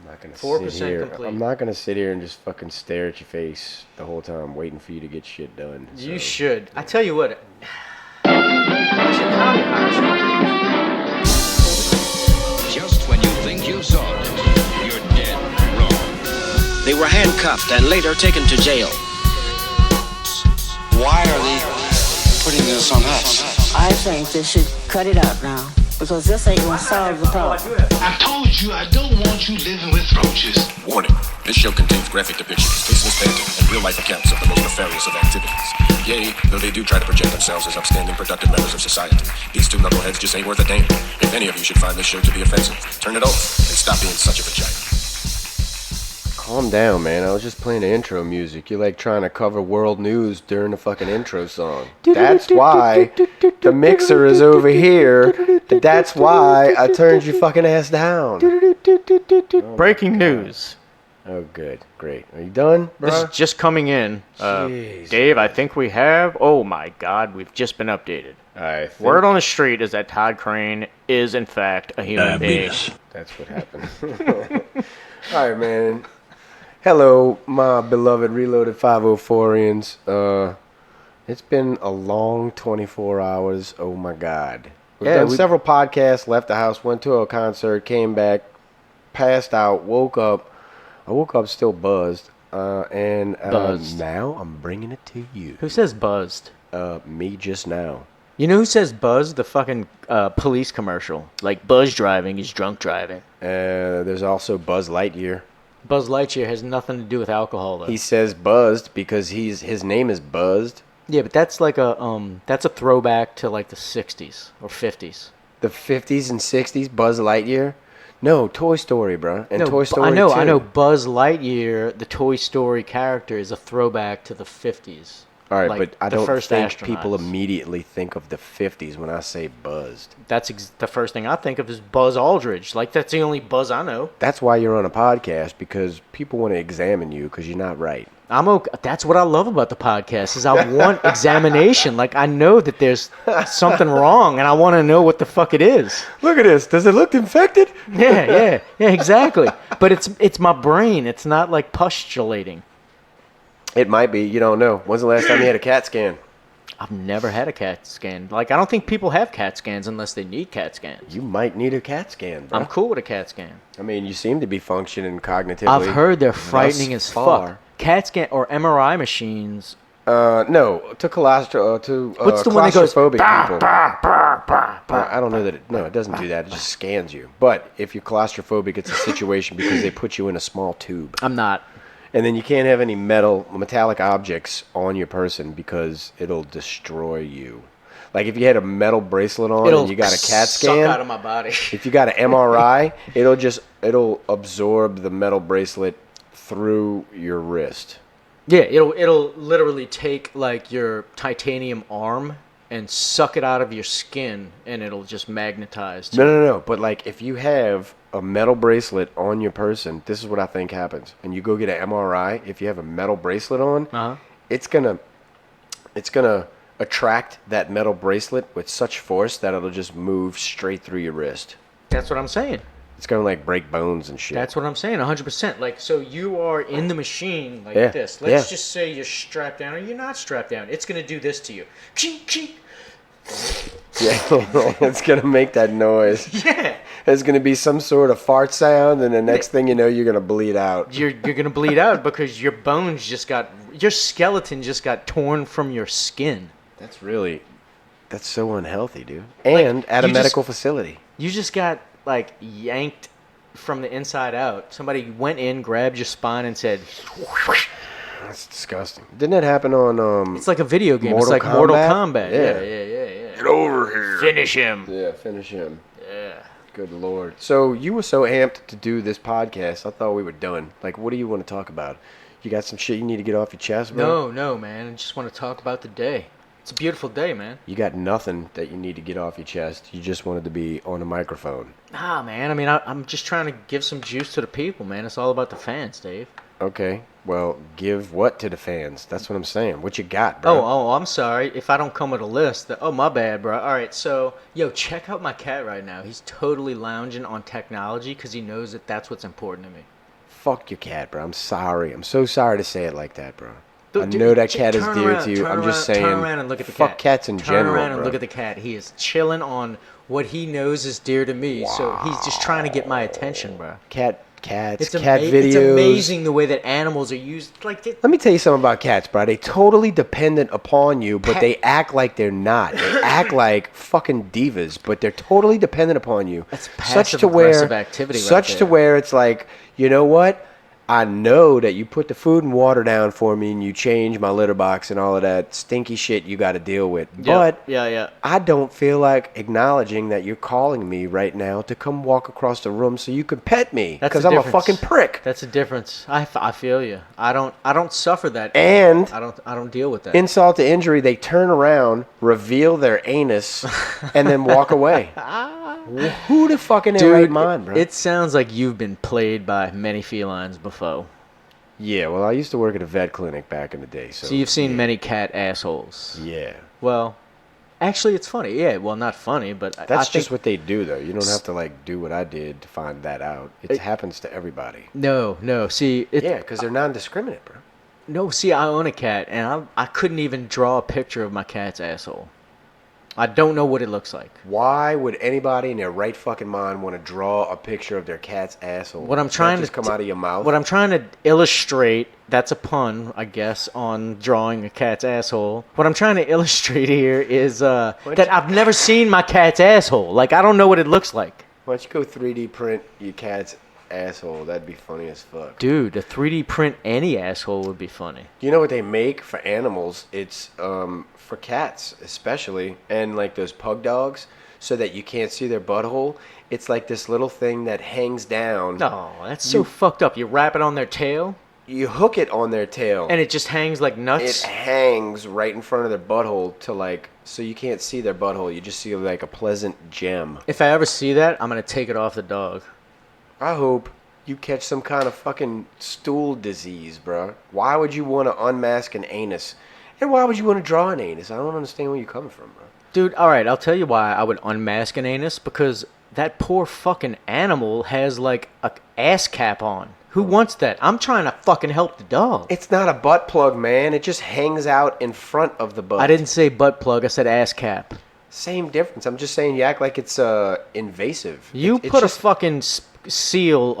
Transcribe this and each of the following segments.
not gonna 4% sit here. complete. I'm not gonna sit here and just fucking stare at your face the whole time, waiting for you to get shit done. You should. I tell you what. Actually, Just when you think you've solved it, you're dead wrong. They were handcuffed and later taken to jail. Why are they putting this on us? I think they should cut it out now, because this ain't gonna solve the problem. I told you I don't want you living with roaches. Warning, this show contains graphic depictions, tasteless banter, and real-life accounts of the most nefarious of activities. Yea, though they do try to project themselves as upstanding, productive members of society, these two knuckleheads just ain't worth a damn. If any of you should find this show to be offensive, turn it off and stop being such a vagina. Calm down, man. I was just playing the intro music. You're like trying to cover world news during the fucking intro song. That's why the mixer is over here. That's why I turned your fucking ass down. breaking news. Oh, good. Great. Are you done, bro? This is just coming in. Dave, I think we have... Oh, my God. We've just been updated. Word on the street is that Todd Crane is, in fact, a human being. That's what happened. All right, man. Hello, my beloved Reloaded 504ians. It's been a long 24 hours. Oh, my God. We've done several podcasts, left the house, went to a concert, came back, passed out, woke up. I woke up still buzzed. And now I'm bringing it to you. Who says buzzed? Me just now. You know who says buzzed? The fucking police commercial. Like, buzz driving is drunk driving. There's also Buzz Lightyear. Buzz Lightyear has nothing to do with alcohol, though. He says buzzed because his name is Buzzed. Yeah, but that's like that's a throwback to like the 60s or 50s. The 50s and 60s, Buzz Lightyear? No, Toy Story, bro. And Toy Story 2. I know. Buzz Lightyear, the Toy Story character, is a throwback to the 50s. All right, like but I the don't first think astronauts. people immediately think of the 50s when I say buzzed. That's the first thing I think of is Buzz Aldridge. Like, that's the only Buzz I know. That's why you're on a podcast, because people want to examine you because you're not right. I'm okay. That's what I love about the podcast is I want examination. Like, I know that there's something wrong, and I want to know what the fuck it is. Look at this. Does it look infected? Yeah, exactly. But it's my brain. It's not like postulating. It might be. You don't know. When's the last time you had a CAT scan? I've never had a CAT scan. Like, I don't think people have CAT scans unless they need CAT scans. You might need a CAT scan, bro. I'm cool with a CAT scan. I mean, you seem to be functioning cognitively. I've heard they're frightening as fuck. CAT scan or MRI machines. No, to what's the one that goes people? I don't know that it doesn't do that. It just scans you. But if you're claustrophobic, it's a situation because they put you in a small tube. I'm not. And then you can't have any metallic objects on your person because it'll destroy you. Like if you had a metal bracelet on and you got a CAT scan, suck out of my body. If you got an MRI, it'll absorb the metal bracelet through your wrist. Yeah, it'll literally take like your titanium arm and suck it out of your skin, and it'll just magnetize. No. But like if you have a metal bracelet on your person, this is what I think happens. And you go get an MRI, if you have a metal bracelet on, it's gonna attract that metal bracelet with such force that it'll just move straight through your wrist. That's what I'm saying. It's gonna like break bones and shit. That's what I'm saying, 100%. Like, so you are in the machine like this. Let's just say you're strapped down or you're not strapped down. It's gonna do this to you. Yeah, it's gonna make that noise. Yeah. There's gonna be some sort of fart sound, and the next thing you know, you're gonna bleed out. You're gonna bleed out because your skeleton just got torn from your skin. That's so unhealthy, dude. And at a medical facility. You just got like yanked from the inside out. Somebody went in, grabbed your spine, and said, "That's disgusting." Didn't that happen on? It's like a video game. It's like Mortal Kombat. Yeah. Get over here. Finish him. Yeah, finish him. Yeah. Good Lord. So you were so amped to do this podcast. I thought we were done. Like, what do you want to talk about? You got some shit you need to get off your chest, bro? No, man. I just want to talk about the day. It's a beautiful day, man. You got nothing that you need to get off your chest. You just wanted to be on a microphone. Nah, man. I mean, I'm just trying to give some juice to the people, man. It's all about the fans, Dave. Okay. Well, give what to the fans? That's what I'm saying. What you got, bro? Oh, I'm sorry. If I don't come with a list. My bad, bro. All right, so, check out my cat right now. He's totally lounging on technology because he knows that that's what's important to me. Fuck your cat, bro. I'm sorry. I'm so sorry to say it like that, bro. I Dude, know that cat is turn dear around, to you. turn I'm just around, saying. Turn around and look at the fuck cat. cats in turn general, around bro. and look at the cat. He is chilling on what he knows is dear to me. So he's just trying to get my attention, bro. Cats, cat It's videos. It's amazing the way that animals are used. Like Let me tell you something about cats, bro. They totally dependent upon you, but they act like they're not. They act like fucking divas, but they're totally dependent upon you. That's passive-aggressive activity right Such to there. where it's like, you know what? I know that you put the food and water down for me and you change my litter box and all of that stinky shit you got to deal with. But yeah. I don't feel like acknowledging that you're calling me right now to come walk across the room so you can pet me That's because the I'm a difference. fucking prick. That's the difference. I feel you. I don't suffer that. And I don't deal with that. insult to injury, they turn around, reveal their anus, and then walk away. Who the fucking in their right mind, bro? It sounds like you've been played by many felines before. Yeah, well, I used to work at a vet clinic back in the day, so... So you've seen many cat assholes. Yeah. Well, actually, it's funny. Yeah, well, not funny, but That's I just think, what they do, though. You don't have to, like, do what I did to find that out. It happens to everybody. No. See, Yeah, because they're non-discriminate, bro. No, see, I own a cat, and I couldn't even draw a picture of my cat's asshole. I don't know what it looks like. Why would anybody in their right fucking mind want to draw a picture of their cat's asshole? What I'm Does that trying just to come out of your mouth? What I'm trying to illustrate, that's a pun, I guess, on drawing a cat's asshole. What I'm trying to illustrate here is that I've never seen my cat's asshole. Like, I don't know what it looks like. Why don't you go 3D print your cat's asshole? That'd be funny as fuck. Dude, to 3D print any asshole would be funny. You know what they make for animals? It's for cats especially, and like those pug dogs, so that you can't see their butthole. It's like this little thing that hangs down. No, that's so fucked up. You wrap it on their tail, You hook it on their tail, and it just hangs like nuts. it hangs right in front of their butthole to like, so you can't see their butthole. You just see like a pleasant gem. If I ever see that, I'm gonna take it off the dog. I hope you catch some kind of fucking stool disease, bro. Why would you want to unmask an anus? And why would you want to draw an anus? I don't understand where you're coming from, bro. Dude, alright, I'll tell you why I would unmask an anus, because that poor fucking animal has like a ass cap on. Who wants that? I'm trying to fucking help the dog. It's not a butt plug, man. It just hangs out in front of the butt. I didn't say butt plug, I said ass cap. Same difference. I'm just saying you act like it's invasive. You It's put just, a fucking seal,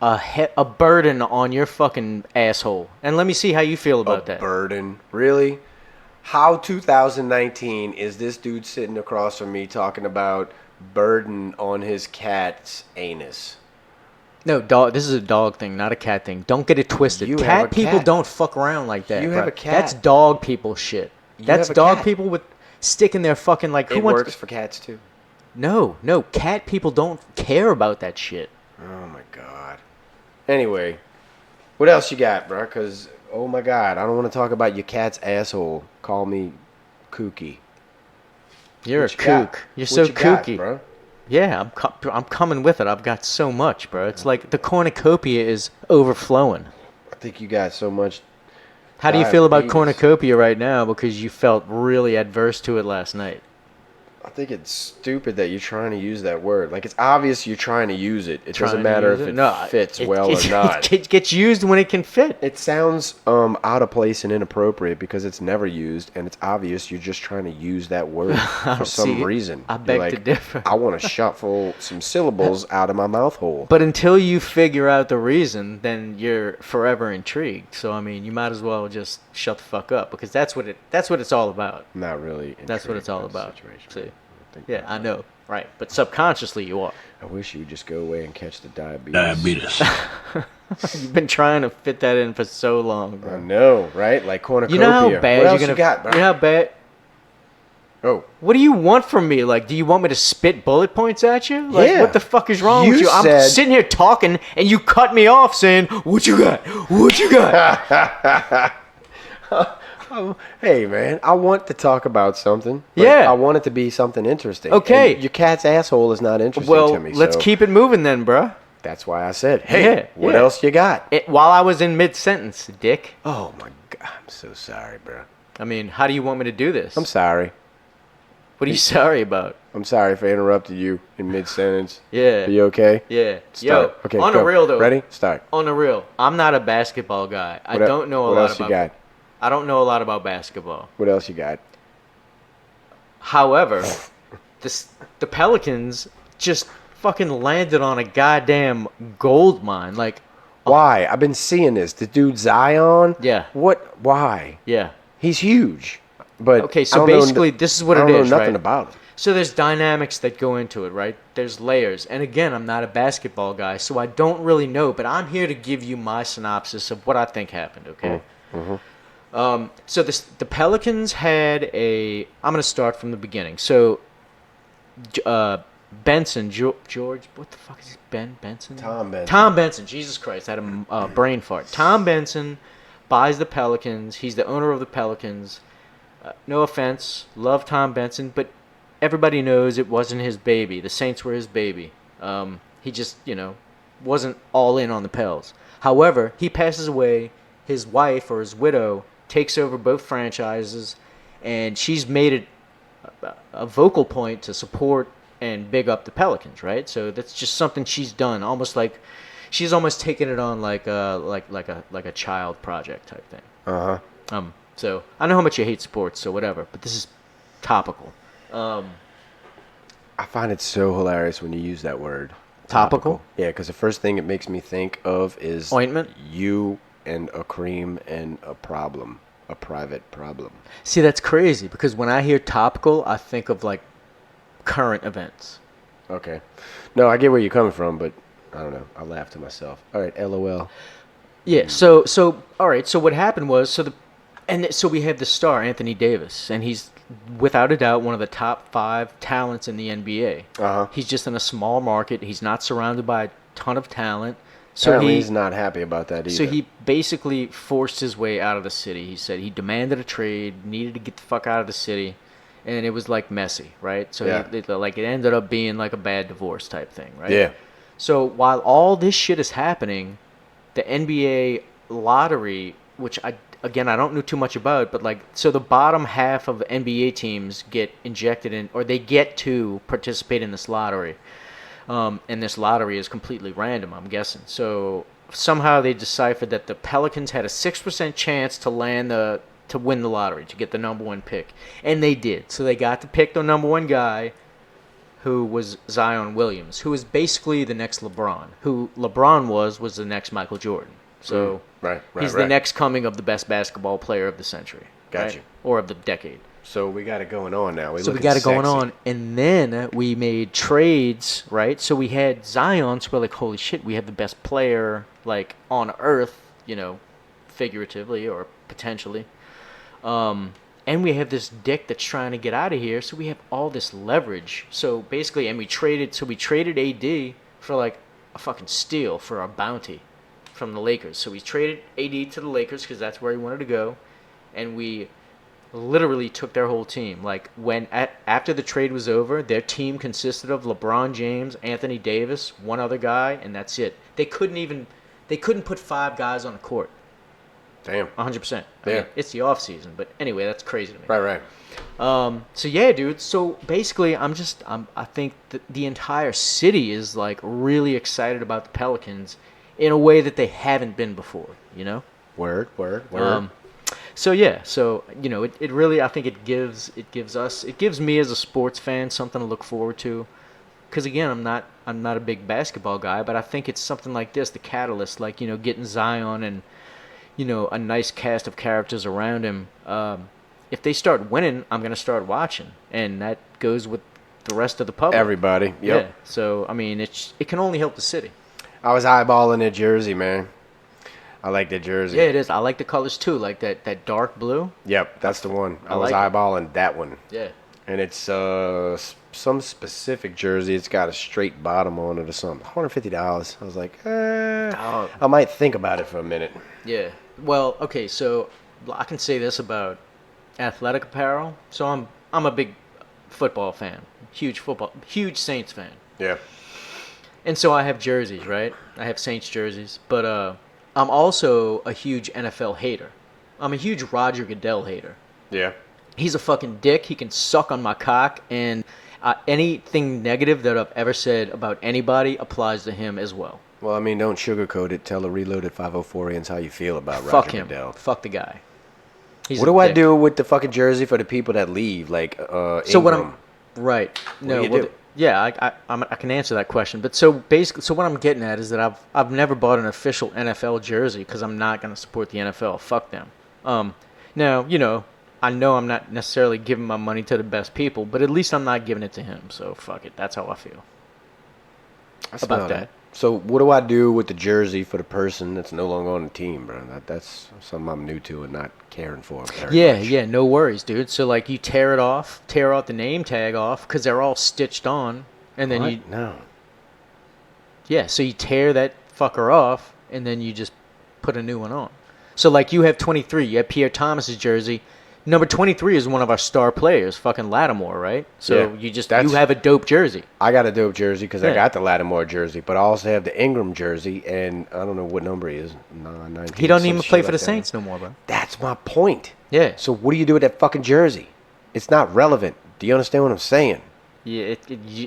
a burden on your fucking asshole, and let me see how you feel about that. burden. Really? How 2019 is this dude sitting across from me talking about burden on his cat's anus? No, dog. This is a dog thing, not a cat thing. Don't get it twisted. You have Cat a people cat. don't fuck around like that. You bruh. have a cat. That's dog people shit. That's have a dog cat. people with sticking their fucking like. Who It wants? works for cats too. No. Cat people don't care about that shit. Oh my god. Anyway, what else you got, bro? Because, oh my god, I don't want to talk about your cat's asshole. Call me kooky. You're What a you got? kook. You're What so you got, kooky. bro? Yeah, I'm coming with it. I've got so much, bro. It's like the cornucopia is overflowing. I think you got so much. How do you feel about Diabetes. cornucopia right now? Because you felt really adverse to it last night. I think it's stupid that you're trying to use that word. Like, it's obvious you're trying to use it. It Trying doesn't to matter use if it? it No, fits well or not. It gets used when it can fit. It sounds out of place and inappropriate because it's never used, and it's obvious you're just trying to use that word for some See, reason. I You're beg like, to differ. I want to shuffle some syllables out of my mouth hole. But until you figure out the reason, then you're forever intrigued. So I mean, you might as well just shut the fuck up, because that's what it's all about. I'm not really. That's what intrigued it's all by the about. situation. See? I think Yeah, I know, right? But subconsciously, you are. I wish you would just go away and catch the diabetes. Diabetes. You've been trying to fit that in for so long, I bro. know, right? Like cornucopia. You know how bad what else you're gonna. you got, bro? You know how bad. Oh, What do you want from me? Like, do you want me to spit bullet points at you? Like, Yeah. what the fuck is wrong with You you? I'm said- sitting here talking, and you cut me off saying, "What you got? What you got?" hey man, I want to talk about something. but Yeah. I want it to be something interesting. Okay. And your cat's asshole is not interesting Well, to me. let's so keep it moving then, bruh. That's why I said, hey, Yeah, what yeah. else you got? While I was in mid-sentence, dick. Oh my god, I'm so sorry, bro. I mean, how do you want me to do this? I'm sorry. What are you sorry about? I'm sorry if I interrupted you in mid-sentence. Yeah. Are you okay? Yeah. Start. Yo, Okay, on go. the real though. Ready? Start. On the real, I'm not a basketball guy. I don't know a what lot else you about. got? I don't know a lot about basketball. What else you got? However, the Pelicans just fucking landed on a goddamn gold mine. Like, Why? I've been seeing this. The dude Zion. Yeah. What? Why? yeah. He's huge. But Okay, I so don't know basically, this is what I it don't is, know nothing right? about him. So there's dynamics that go into it, right? There's layers. And again, I'm not a basketball guy, so I don't really know, but I'm here to give you my synopsis of what I think happened, okay? So the Pelicans had I'm going to start from the beginning. So Benson, George, what the fuck is his Benson? Tom Benson. Tom Benson, Jesus Christ, I had a brain fart. Tom Benson buys the Pelicans. He's the owner of the Pelicans. No offense, love Tom Benson, but everybody knows it wasn't his baby. The Saints were his baby. He just, wasn't all in on the Pels. However, he passes away. His wife or his widow takes over both franchises, and she's made it a vocal point to support and big up the Pelicans, right? So that's just something she's done, almost like she's almost taken it on like a child project type thing. So I know how much you hate sports, so whatever. But this is topical. I find it so hilarious when you use that word. Topical? Yeah, because the first thing it makes me think of is Ointment? you and a cream and a problem, a private problem. See, that's crazy because when I hear topical, I think of like current events. Okay. No, I get where you're coming from, but I don't know. I laugh to myself. All right, LOL. Yeah. So all right. So what happened was so we have the star Anthony Davis, and he's without a doubt one of the top 5 talents in the NBA. He's just in a small market. He's not surrounded by a ton of talent. So Apparently he's not happy about that either. So he basically forced his way out of the city. He said he demanded a trade, needed to get the fuck out of the city, and it was like messy, right? So Yeah. it ended up being like a bad divorce type thing, right? Yeah. So while all this shit is happening, the NBA lottery, which I don't know too much about, but so the bottom half of NBA teams get injected in, or they get to participate in this lottery. And this lottery is completely random, I'm guessing. So somehow they deciphered that the Pelicans had a 6% chance to win the lottery, to get the number 1 pick. And they did. So they got to pick the number 1 guy, who was Zion Williams, who is basically the next LeBron. Who LeBron was the next Michael Jordan. So he's the next coming of the best basketball player of the century. Gotcha. Right? Or of the decade. So we got it going on now. So we got it going on, and then we made trades, right? So we had Zion, so we're like, holy shit, we have the best player, on earth, figuratively or potentially. And we have this dick that's trying to get out of here, so we have all this leverage. So basically, we traded AD for a fucking steal for our bounty from the Lakers. So we traded AD to the Lakers because that's where he wanted to go, and we literally took their whole team. After the trade was over, their team consisted of LeBron James, Anthony Davis, one other guy, and that's it. They couldn't put 5 guys on the court. Damn. 100%. Yeah. I mean, it's the off season, but anyway, that's crazy to me. Right. So yeah, dude. So basically, I think that the entire city is really excited about the Pelicans in a way that they haven't been before. Word. So yeah, it really, I think it gives me as a sports fan something to look forward to, because again, I'm not a big basketball guy, but I think it's something like this, the catalyst, getting Zion and a nice cast of characters around him. If they start winning, I'm gonna start watching, and that goes with the rest of the public. Everybody. Yep. Yeah. So I mean, it can only help the city. I was eyeballing their jersey, man. I like that jersey. Yeah, it is. I like the colors too, like that dark blue. Yep, that's the one. I was like it. eyeballing that one. Yeah. And it's some specific jersey. It's got a straight bottom on it or something. $150. I was like, I might think about it for a minute. Yeah. Well, okay, so I can say this about athletic apparel. So I'm a big football fan. Huge Saints fan. Yeah. And so I have jerseys, right? I have Saints jerseys, but I'm also a huge NFL hater. I'm a huge Roger Goodell hater. Yeah. He's a fucking dick. He can suck on my cock, and anything negative that I've ever said about anybody applies to him as well. Well, I mean, don't sugarcoat it. Tell the Reloaded 504ians how you feel about Fuck Roger him. Goodell. Fuck the guy. He's What a do I dick. do with the fucking jersey for the people that leave? Like, So what Ingram? right? No, do you well, do? yeah, I can answer that question. But so basically, so what I'm getting at is that I've never bought an official NFL jersey because I'm not going to support the NFL. Fuck them. Now I know I'm not necessarily giving my money to the best people, but at least I'm not giving it to him. So fuck it. That's how I feel I about smell that. So what do I do with the jersey for the person that's no longer on the team, bro? That's something I'm new to and not caring for very much. Yeah, no worries, dude. So like you tear out the name tag off because they're all stitched on, and then What? No. so you tear that fucker off, and then you just put a new one on. So like you have 23, you have Pierre Thomas's jersey. Number 23 is one of our star players, fucking Lattimore, right? So Yeah, you have a dope jersey. I got a dope jersey because I Yeah. got the Lattimore jersey, but I also have the Ingram jersey, and I don't know what number he is. 19, He don't some even shit play for like the that. Saints no more, bro. That's my point. Yeah. So what do you do with that fucking jersey? It's not relevant. Do you understand what I'm saying? Yeah,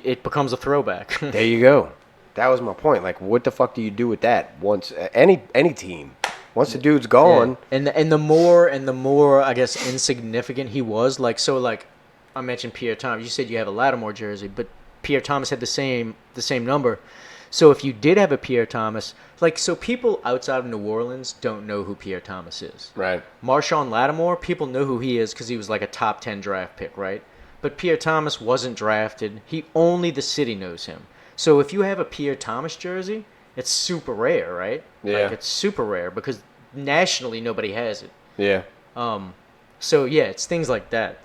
it becomes a throwback. There you go. That was my point. Like, what the fuck do you do with that? Once any team, once the dude's gone, Yeah. And the more I guess insignificant he was, like I mentioned Pierre Thomas. You said you have a Lattimore jersey, but Pierre Thomas had the same number. So if you did have a Pierre Thomas, so people outside of New Orleans don't know who Pierre Thomas is. right? Marshawn Lattimore, people know who he is because he was like a top 10 draft pick, right? But Pierre Thomas wasn't drafted. Only the city knows him. So if you have a Pierre Thomas jersey, it's super rare, right? Yeah. Like it's super rare because nationally nobody has it. Yeah. So yeah, it's things like that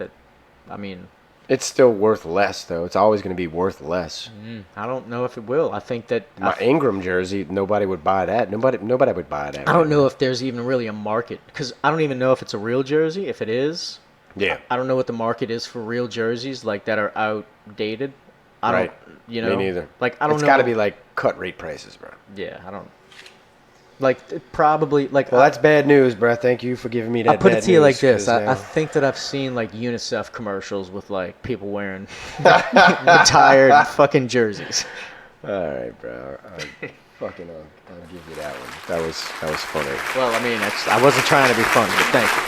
I mean, It's still worth less, though. It's always going to be worth less. I don't know if it will. I think that My Ingram jersey, nobody would buy that. Nobody would buy that. I don't know if there's even really a market because I don't even know if it's a real jersey. If it is, Yeah. I don't know what the market is for real jerseys like that are outdated. I Right. don't, Me neither. Like I don't It's know. got to be like cut rate prices, bro. Yeah, I don't. Like probably like. Well, that's bad news, bro. Thank you for giving me that. I'll put it bad to you like news, this. 'cause, I think that I've seen like UNICEF commercials with like people wearing retired fucking jerseys. all right, bro. I'll give you that one. That was funny. Well, I mean, I wasn't trying to be funny, but thank you.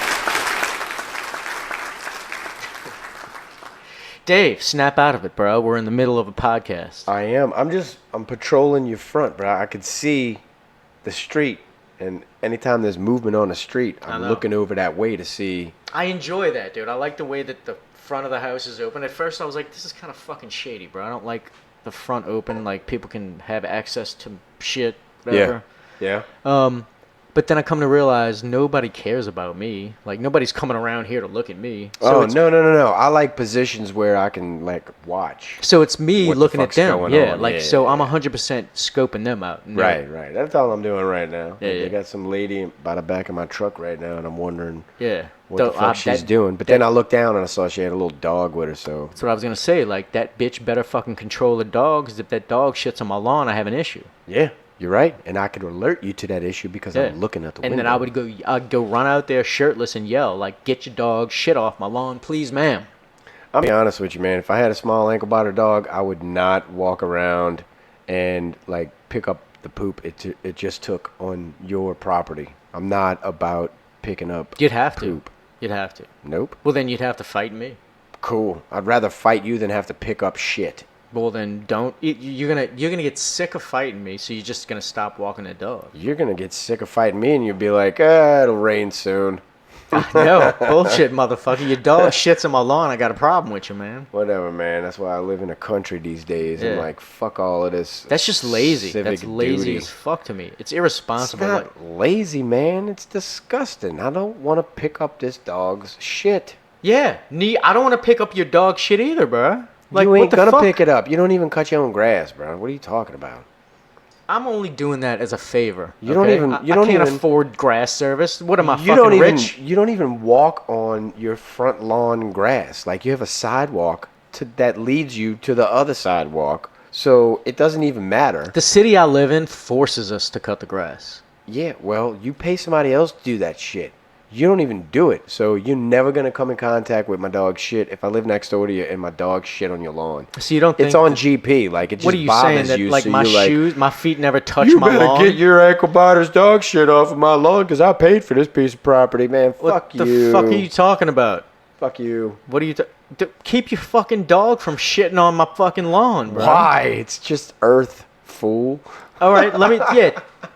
Dave, snap out of it, bro. We're in the middle of a podcast. I am. I'm patrolling your front, bro. I could see the street, and anytime there's movement on the street, I'm know. looking over that way to see. I enjoy that, dude. I like the way that the front of the house is open. At first, I was like, this is kind of fucking shady, bro. I don't like the front open. Like, people can have access to shit, whatever. Yeah. But then I come to realize nobody cares about me. Like, nobody's coming around here to look at me. Oh, it's, no. I like positions where I can, like, watch. So it's me What the looking at fuck's them. going Yeah, on. like, Yeah, so yeah, I'm yeah. 100% scoping them out. And they're- Right. That's all I'm doing right now. Yeah, They yeah. got some lady by the back of my truck right now, and I'm wondering Yeah. what the fuck she's doing. But then I looked down and I saw she had a little dog with her, so. That's what I was going to say. Like, that bitch better fucking control the dog, because if that dog shits on my lawn, I have an issue. Yeah, you're right. And I could alert you to that issue because Yeah. I'm looking at the and window. then I'd go run out there shirtless and yell, like, get your dog shit off my lawn, please, ma'am. I'll be honest with you, man. If I had a small ankle biter dog, I would not walk around and, like, pick up the poop it just took on your property. I'm not about picking up You'd have poop. to. You'd have to. Nope. Well, then you'd have to fight me. Cool. I'd rather fight you than have to pick up shit. Well, then don't. You're gonna get sick of fighting me, so you're just gonna stop walking the dog. You're going to get sick of fighting me and you'll be like, it'll rain soon. No, bullshit, motherfucker. Your dog shits on my lawn. I got a problem with you, man. Whatever, man. That's why I live in the country these days. I'm Yeah. like, fuck all of this. That's just lazy. civic That's lazy duty. as fuck to me. It's It's irresponsible. not Like, lazy, man. It's disgusting. I don't want to pick up this dog's shit. yeah, I don't want to pick up your dog shit either, bro. Like, you what ain't the gonna fuck? pick it up. You don't even cut your own grass, bro. What are you talking about? I'm only doing that as a favor. You don't okay? even- I you don't can't even- afford grass service. What am I, You fucking don't even rich? you don't even walk on your front lawn grass. Like you have a sidewalk that leads you to the other sidewalk. So it doesn't even matter. The city I live in forces us to cut the grass. Yeah, well, you pay somebody else to do that shit. You don't even do it. So you're never going to come in contact with my dog's shit if I live next door to you and my dog shit on your lawn. So you don't think it's on GP. Like, it just what are you bothers saying that you. like so my you're shoes, like, my feet never touch you my better lawn? get your ankle biter's dog shit off of my lawn because I paid for this piece of property, man. What Fuck the you. fuck are you talking about? Fuck you. What are you? Keep your fucking dog from shitting on my fucking lawn, bro. Why? It's just earth, fool. All right,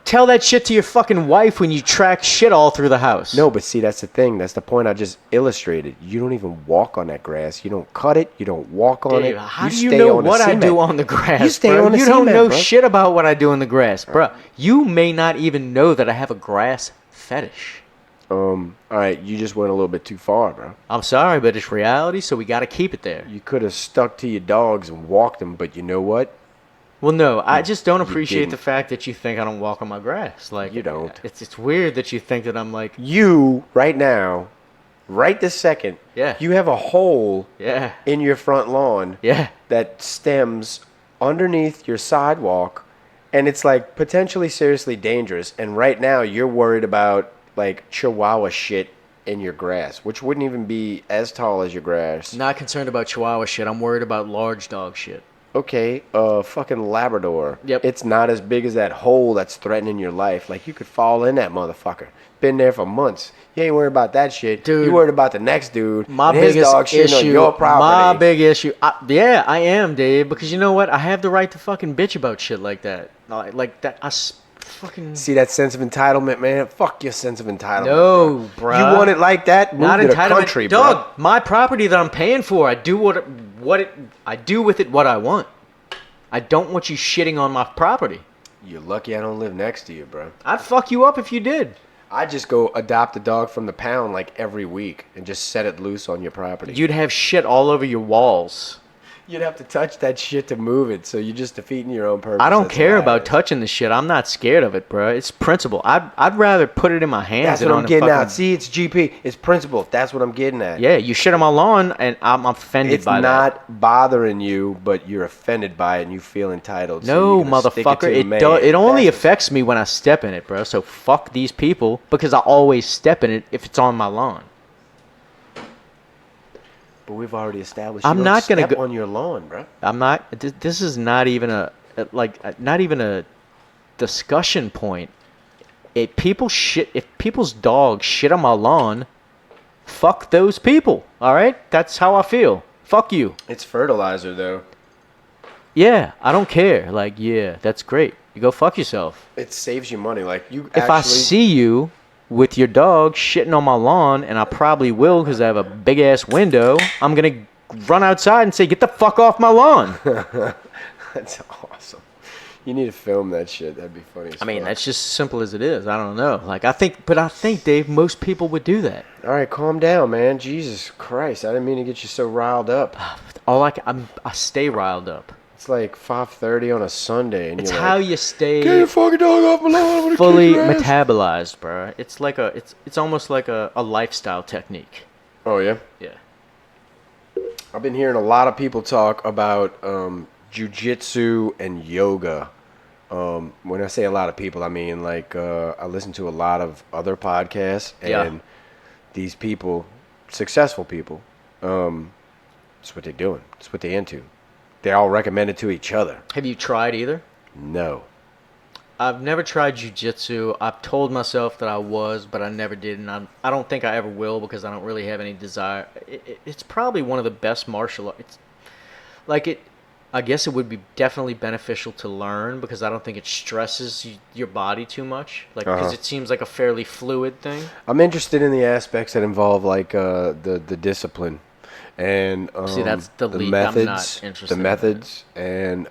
tell that shit to your fucking wife when you track shit all through the house. No, but see, that's the thing. That's the point I just illustrated. You don't even walk on that grass. You don't cut it. You don't walk on Dave, it. how do stay you know on the what I cement. do on the grass, You stay bro? on the You don't cement, know bro. shit about what I do in the grass, bro. You may not even know that I have a grass fetish. All right, you just went a little bit too far, bro. I'm sorry, but it's reality, so we got to keep it there. You could have stuck to your dogs and walked them, but you know what? Well, no, I just don't appreciate didn't. the fact that you think I don't walk on my grass. Like You don't. It's weird that you think that I'm like, You, right now, right this second, Yeah. you have a hole yeah, in your front lawn yeah. that stems underneath your sidewalk, and it's like potentially seriously dangerous. And right now, you're worried about like Chihuahua shit in your grass, which wouldn't even be as tall as your grass. Not concerned about Chihuahua shit. I'm worried about large dog shit. Okay, fucking Labrador. Yep. It's not as big as that hole that's threatening your life. Like, you could fall in that motherfucker. Been there for months. You ain't worried about that shit. Dude, You worried about the next dude. My and his biggest dog shitting on issue. your property. My big issue. Yeah, I am, Dave. Because you know what? I have the right to fucking bitch about shit like that. Like that. Fucking. See that sense of entitlement, man? Fuck your sense of entitlement. No, bro. bruh. You want it like that? Move Not to the entitlement, country, dog. bro. My property that I'm paying for, I do I do with it what I want. I don't want you shitting on my property. You're lucky I don't live next to you, bro. I'd fuck you up if you did. I just go adopt a dog from the pound like every week and just set it loose on your property. You'd have shit all over your walls. You'd have to touch that shit to move it, so you're just defeating your own purpose. I don't That's care about hilarious. touching the shit. I'm not scared of it, bro. It's principle. I'd rather put it in my hands That's than what on I'm the getting fucking. at. See, it's GP. It's principle. That's what I'm getting at. Yeah, you shit on my lawn, and I'm offended It's by that. not bothering you, but you're offended by it and you feel entitled. so No, you're gonna stick motherfucker. to the It man. it only That's- affects me when I step in it, bro. So fuck these people because I always step in it if it's on my lawn. But we've already established. I'm you not don't gonna step go- on your lawn, bro. I'm not. This is not even not even a discussion point. If people's dogs shit on my lawn, fuck those people. All right, that's how I feel. Fuck you. It's fertilizer, though. Yeah, I don't care. Like, yeah, that's great. You go fuck yourself. It saves you money. Like you. If I see you with your dog shitting on my lawn, and I probably will because I have a big ass window, I'm gonna run outside and say, "Get the fuck off my lawn." That's awesome. You need to film that shit. That'd be funny. As I mean, fuck. that's just simple as it is. I don't know. Like, I think, Dave, most people would do that. All right, calm down, man. Jesus Christ, I didn't mean to get you so riled up. I stay riled up. It's like 5:30 on a Sunday, and It's you're how like, you stay "Get your fucking dog off my lawn. I'm gonna fully kick your ass." metabolized, bro. It's like it's almost like a lifestyle technique. Oh yeah. Yeah. I've been hearing a lot of people talk about jiu-jitsu and yoga. When I say a lot of people, I mean like I listen to a lot of other podcasts, and Yeah. these people, successful people, that's what they're doing. That's what they're into. They all recommend it to each other. Have you tried either? No. I've never tried jiu-jitsu. I've told myself that I was, but I never did, and I don't think I ever will because I don't really have any desire. It's probably one of the best martial arts. I guess it would be definitely beneficial to learn because I don't think it stresses your body too much. Like, because it seems like a fairly fluid thing. I'm interested in the aspects that involve like the discipline and See, that's the lead- I'm not interested the in methods and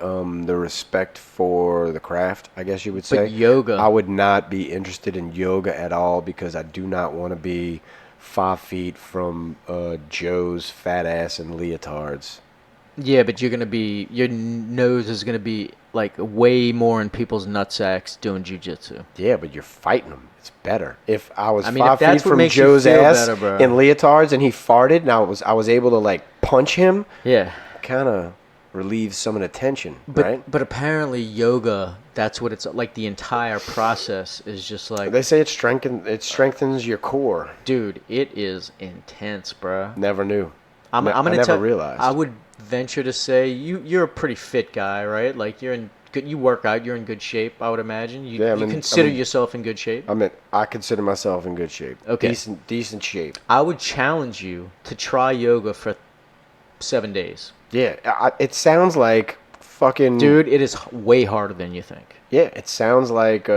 the respect for the craft, I guess you would say. But yoga, I would not be interested in yoga at all because I do not want to be 5 feet from Joe's fat ass and leotards. yeah, but your nose is gonna be like way more in people's nutsacks doing jiu-jitsu. Yeah, but you're fighting them. It's better. If I was I mean, 5 if that's feet what from makes you Joe's feel ass better, bro. in leotards and he farted and I was able to like punch him, Yeah. kind of relieves some of the tension, right? But apparently yoga, that's what it's like. The entire process is just like, They say it strengthens your core. dude, it is intense, bruh. Never knew. I'm I gonna never realized. I would venture to say you're a pretty fit guy, right? Like you're in good. You work out. You're in good shape. I would imagine. Yeah, You consider yourself in good shape. I consider myself in good shape. Okay. Decent shape. I would challenge you to try yoga for 7 days. Yeah, it sounds like fucking Dude, it is way harder than you think. Yeah, it sounds like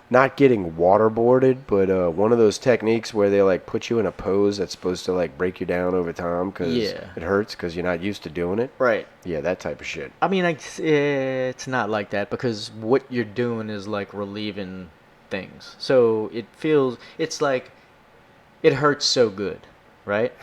not getting waterboarded, but one of those techniques where they like put you in a pose that's supposed to like break you down over time because Yeah. it hurts because you're not used to doing it. Right. Yeah, that type of shit. I mean, it's not like that because what you're doing is like relieving things. So it's like it hurts so good, right?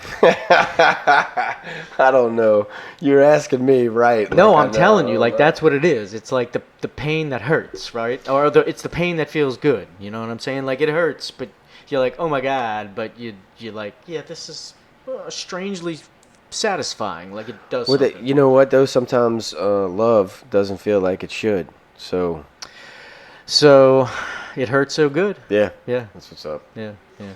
I don't know. You're asking me, right? No, Like, I I'm telling you, know. like that's what it is. It's like the pain that hurts, right? Or it's the pain that feels good. You know what I'm saying? Like it hurts, but you're like, oh my god, but you're like, yeah, this is strangely satisfying. Like it does. Well, Something. you know what though? Sometimes love doesn't feel like it should. So So it hurts so good. yeah, Yeah, that's what's up. yeah, yeah.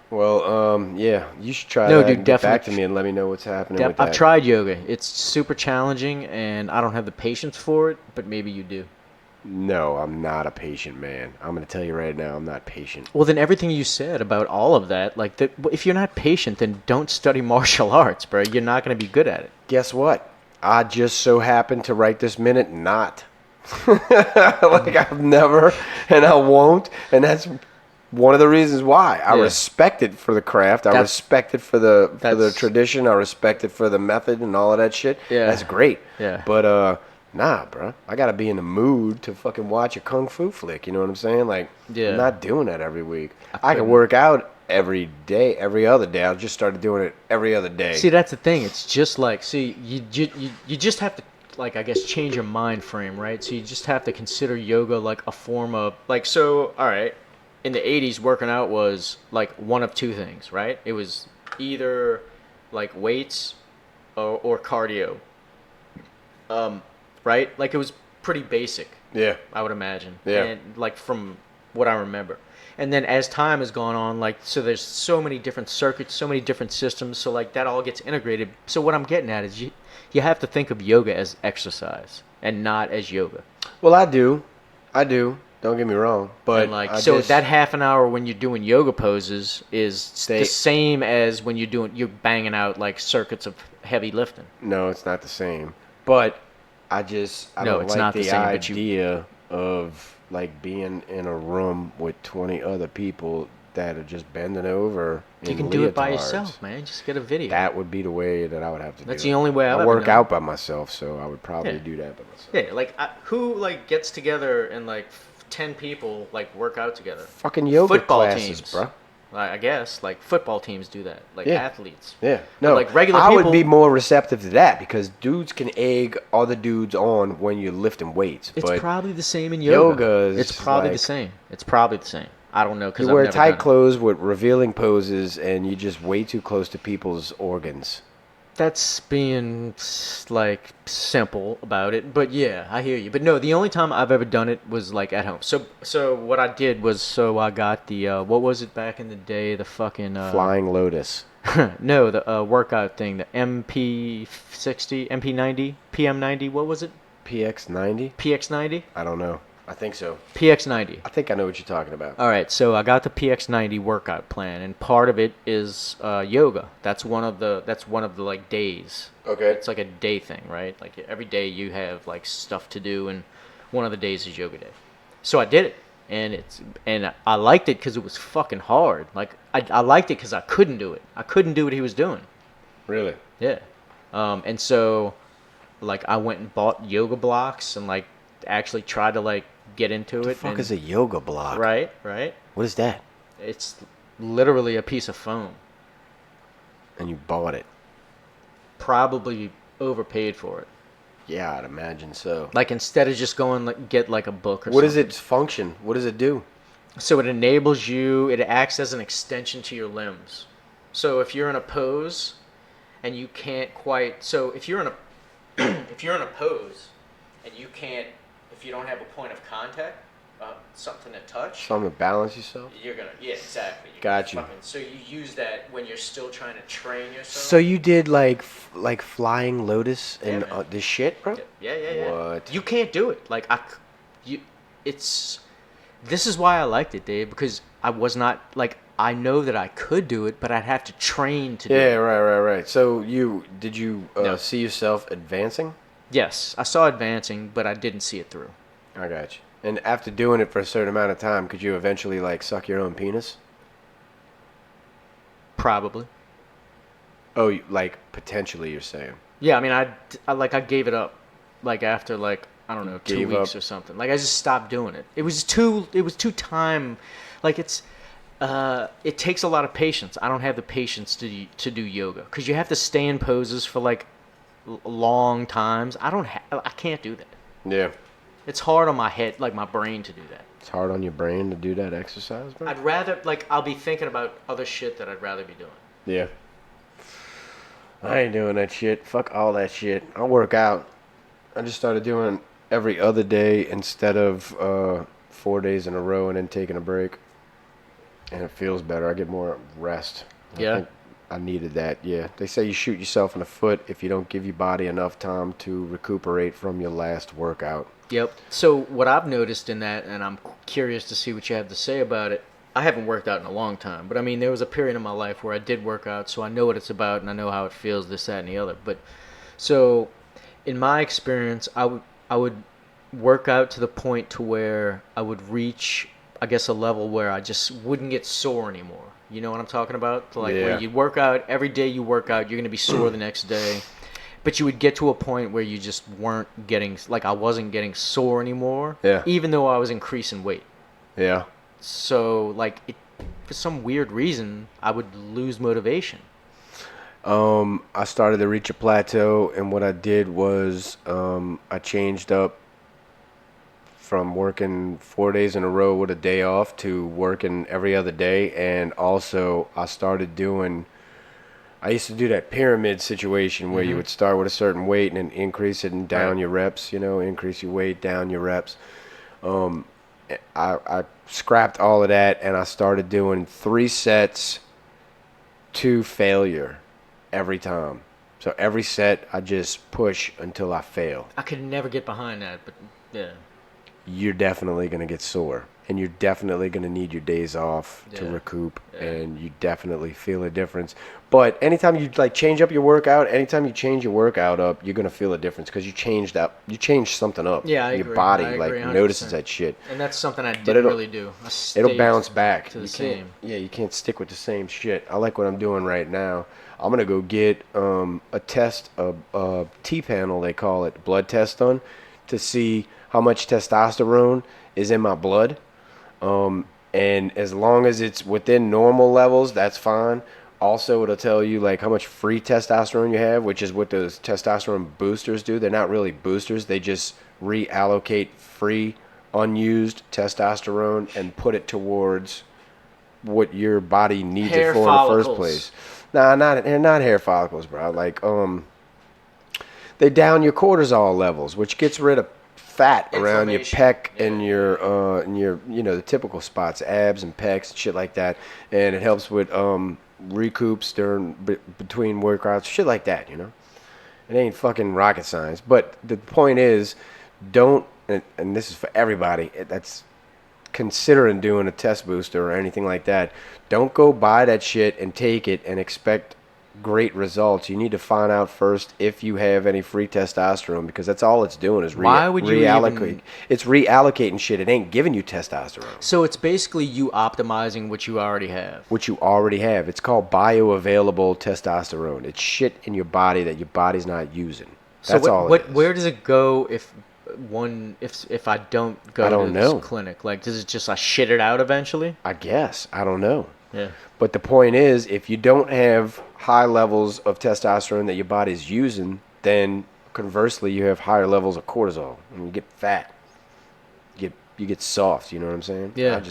Well, yeah, you should try No, that dude, and get back to definitely. me and let me know what's happening with I've that. tried yoga. It's super challenging, and I don't have the patience for it. But maybe you do. No, I'm not a patient man. I'm going to tell you right now, I'm not patient. Well, then everything you said about all of that, like, if you're not patient, then don't study martial arts, bro. You're not going to be good at it. Guess what? I just so happen to right this minute not. Like I've never and I won't, and that's one of the reasons why. I Yeah. respect it for the craft. I That's- respect it for the that's- tradition. I respect it for the method and all of that shit. Yeah. That's great. Yeah. But nah, bro. I gotta be in the mood to fucking watch a kung fu flick. You know what I'm saying? Like, Yeah. I'm not doing that every week. I can couldn't. work out every day, every other day. I just started doing it every other day. See, that's the thing. It's just like, see, you just have to, like, I guess, change your mind frame, right? So you just have to consider yoga like a form of, like, so, all right, in the 80s, working out was, like, one of two things, right? It was either, like, weights or cardio, right? Like, it was pretty basic, Yeah. I would imagine. Yeah. And, like, from what I remember. And then as time has gone on, like, so there's so many different circuits, so many different systems, so, like, that all gets integrated. So what I'm getting at is you have to think of yoga as exercise and not as yoga. Well, I do. Don't get me wrong. But And, like, I so just- that half an hour when you're doing yoga poses is the same as when you're banging out, like, circuits of heavy lifting. No, it's not the same. But I No, don't it's like not the the same, but you- idea of like being in a room with 20 other people that are just bending over. You in can do it by leotards. yourself, man. Just get a video. That would be the way that I would have to That's do the it. only way I've I ever work done it. out by myself, so I would probably Yeah. do that by myself. Yeah, like, who, like, gets together and, like, 10 people, like, work out together? Fucking yoga Football classes, teams. bro. I guess, like, football teams do that. Like, Yeah. athletes. Yeah, But, no, like, regular I people. would be more receptive to that because dudes can egg other dudes on when you're lifting weights. It's but probably the same in yoga. yoga is It's probably the like- same. It's probably the same. I don't know because you I've wear never tight done it. clothes with revealing poses, and you're just way too close to people's organs. That's being like simple about it, but yeah, I hear you. But no, the only time I've ever done it was like at home. So what I did was I got the what was it back in the day? The fucking Flying Lotus. no, the workout thing, the MP60, MP90, PM90. What was it? PX90? PX90, I don't know. I think so. PX90. I think I know what you're talking about. All right, so I got the PX90 workout plan, and part of it is yoga. That's one of the like days. Okay. It's like a day thing, right? Like every day you have like stuff to do, and one of the days is yoga day. So I did it, and I liked it because it was fucking hard. Like I liked it because I couldn't do it. I couldn't do what he was doing. Really? Yeah. And so, like, I went and bought yoga blocks and like actually tried to like get into it. The fuck and, is a yoga block? Right. What is that? It's literally a piece of foam. And you bought it? Probably overpaid for it. Yeah, I'd imagine so. Like instead of just going like get like a book or What something. does its function? What does it do? So it enables you. It acts as an extension to your limbs. So if you're in a pose, and you can't quite. So if you're in a if you're in a pose and you can't, if you don't have a point of contact, something to touch, Something to balance yourself. you're gonna, yeah, exactly. Got you. So you use that when you're still trying to train yourself. So you did like flying lotus and man. this shit, bro? Yeah. What? You can't do it. Like this is why I liked it, Dave, because I was not like, I know that I could do it, but I'd have to train to do it. Yeah, right. So did you No. see yourself advancing? Yes, I saw advancing, but I didn't see it through. I got you. And after doing it for a certain amount of time, could you eventually like suck your own penis? Probably. Oh, like potentially, you're saying? Yeah, I mean, I gave it up, like after like, I don't know, 2 Gave weeks up. or something. Like I just stopped doing it. It was too time, like it takes a lot of patience. I don't have the patience to do yoga because you have to stay in poses for like long times. I can't do that. Yeah. It's hard on my head, like my brain, to do that. It's hard on your brain to do that exercise, bro? I'd rather, like, I'll be thinking about other shit that I'd rather be doing. Yeah. I ain't doing that shit. Fuck all that shit. I work out. I just started doing every other day instead of 4 days in a row and then taking a break. And it feels better. I get more rest. Yeah. I think I needed that, yeah. They say you shoot yourself in the foot if you don't give your body enough time to recuperate from your last workout. Yep. So what I've noticed in that, and I'm curious to see what you have to say about it. I haven't worked out in a long time, but I mean, there was a period in my life where I did work out, so I know what it's about and I know how it feels, this, that, and the other. But so, in my experience, I would work out to the point to where I would reach, I guess, a level where I just wouldn't get sore anymore. You know what I'm talking about? Like Yeah. where you work out, every day you work out, you're going to be sore the next day. But you would get to a point where you just weren't getting, like I wasn't getting sore anymore. Yeah. Even though I was increasing weight. Yeah. So, like, for some weird reason, I would lose motivation. I started to reach a plateau, and what I did was I changed up from working 4 days in a row with a day off to working every other day, and also I started doing, I used to do that pyramid situation where you would start with a certain weight and then increase it and down your reps, increase your weight, down your reps. I scrapped all of that and I started doing 3 sets to failure every time. So every set I just push until I fail. I could never get behind that, but yeah. You're definitely going to get sore. And you're definitely going to need your days off to recoup. And you definitely feel a difference. But anytime you like change up your workout, anytime you change your workout up, you're going to feel a difference because you changed something up. Yeah, I your agree. body I agree like 100%. notices that shit. And that's something I didn't really do. I It'll stayed bounce back. to the You same. can't, yeah, you can't stick with the same shit. I like what I'm doing right now. I'm gonna go get a test, a T panel they call it, blood test done, to see how much testosterone is in my blood. And as long as it's within normal levels, that's fine. Also, it'll tell you like how much free testosterone you have, which is what those testosterone boosters do. They're not really boosters. They just reallocate free, unused testosterone and put it towards what your body needs Hair it for follicles. in the first place. Nah, not hair follicles, bro. Like, they down your cortisol levels, which gets rid of fat around your Inflammation. pec and your the typical spots, abs and pecs and shit like that, and it helps with recoups between workouts, shit like that. It ain't fucking rocket science, but the point is, don't, and this is for everybody that's considering doing a test booster or anything like that, don't go buy that shit and take it and expect great results. You need to find out first if you have any free testosterone, because that's all it's doing is Why would you reallocate. It's reallocating shit. It ain't giving you testosterone. So it's basically you optimizing what you already have. What you already have. It's called bioavailable testosterone. It's shit in your body that your body's not using. So That's all it is. where does it go if I don't go I don't to this know. clinic? Like, does it just I shit it out eventually? I guess. I don't know. Yeah. But the point is, if you don't have high levels of testosterone that your body's using, then conversely, you have higher levels of cortisol, and you get fat. You get soft. You know what I'm saying? Yeah.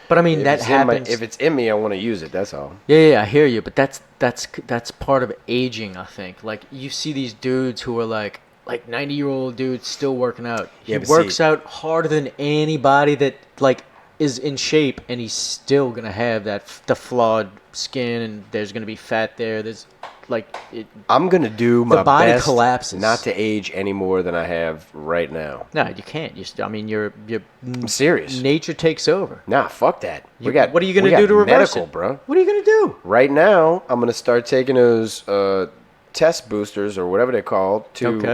But I mean, that happens. If it's in me, I want to use it. That's all. Yeah, I hear you. But that's part of aging, I think. Like you see these dudes who are like 90-year-old dudes still working out. He Yeah, but works see- out harder than anybody that like is in shape, and he's still gonna have the flawed skin, and there's gonna be fat there. There's like it. I'm gonna do my body best collapses. not to age any more than I have right now. No, you can't. I mean, you're. I'm serious. Nature takes over. Nah, fuck that. What are you gonna do to reverse medical, it, bro? What are you gonna do? Right now, I'm gonna start taking those test boosters or whatever they're called to Okay.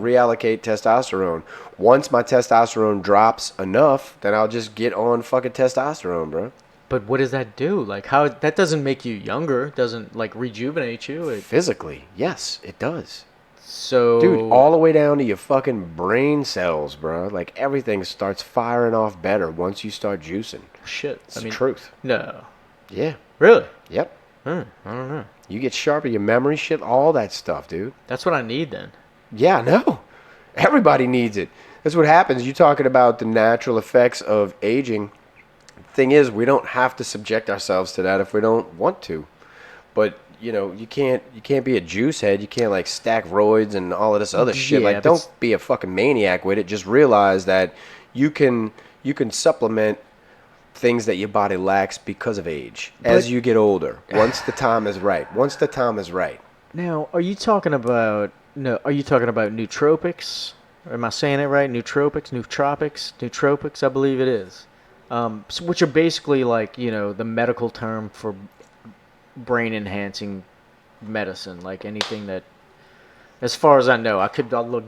reallocate testosterone. Once my testosterone drops enough, then I'll just get on fucking testosterone, bro. But what does that do? Like, how that doesn't make you younger? Doesn't like rejuvenate you? Physically, yes, it does. So, Dude, all the way down to your fucking brain cells, bro. Like, everything starts firing off better once you start juicing. shit. It's the truth. No, Yeah. really? Yep. I don't know. You get sharper, your memory, shit, all that stuff, dude. That's what I need then. Yeah, no. Everybody needs it. That's what happens. You're talking about the natural effects of aging. Thing is, we don't have to subject ourselves to that if we don't want to. But you can't be a juice head. You can't like stack roids and all of this other shit. Yeah, Like, but don't be a fucking maniac with it. Just realize that you can supplement things that your body lacks because of age as you get older. Once the time is right. Now, are you talking about nootropics? Am I saying it right? Nootropics, I believe it is. Which are basically like, the medical term for brain enhancing medicine, like anything that, as far as I know,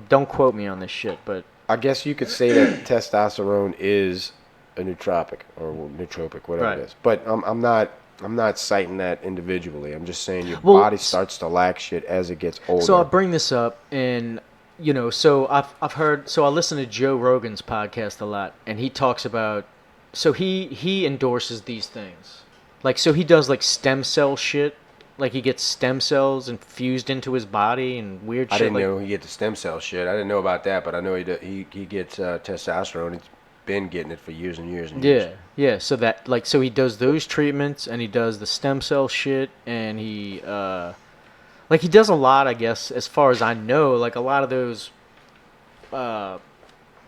don't quote me on this shit, but I guess you could say that testosterone is a nootropic or nootropic, whatever Right. it is. But I'm not citing that individually. I'm just saying your Well, body starts to lack shit as it gets older. so I bring this up, and so I've heard. So I listen to Joe Rogan's podcast a lot, and he talks about. So he endorses these things, like so he does like stem cell shit, like he gets stem cells infused into his body and weird I shit. didn't know he get the stem cell shit. I didn't know about that, but I know he gets testosterone. He's been getting it for years and years and years. Yeah. So that so he does those treatments, and he does the stem cell shit, and he he does a lot, I guess, as far as I know, like a lot of those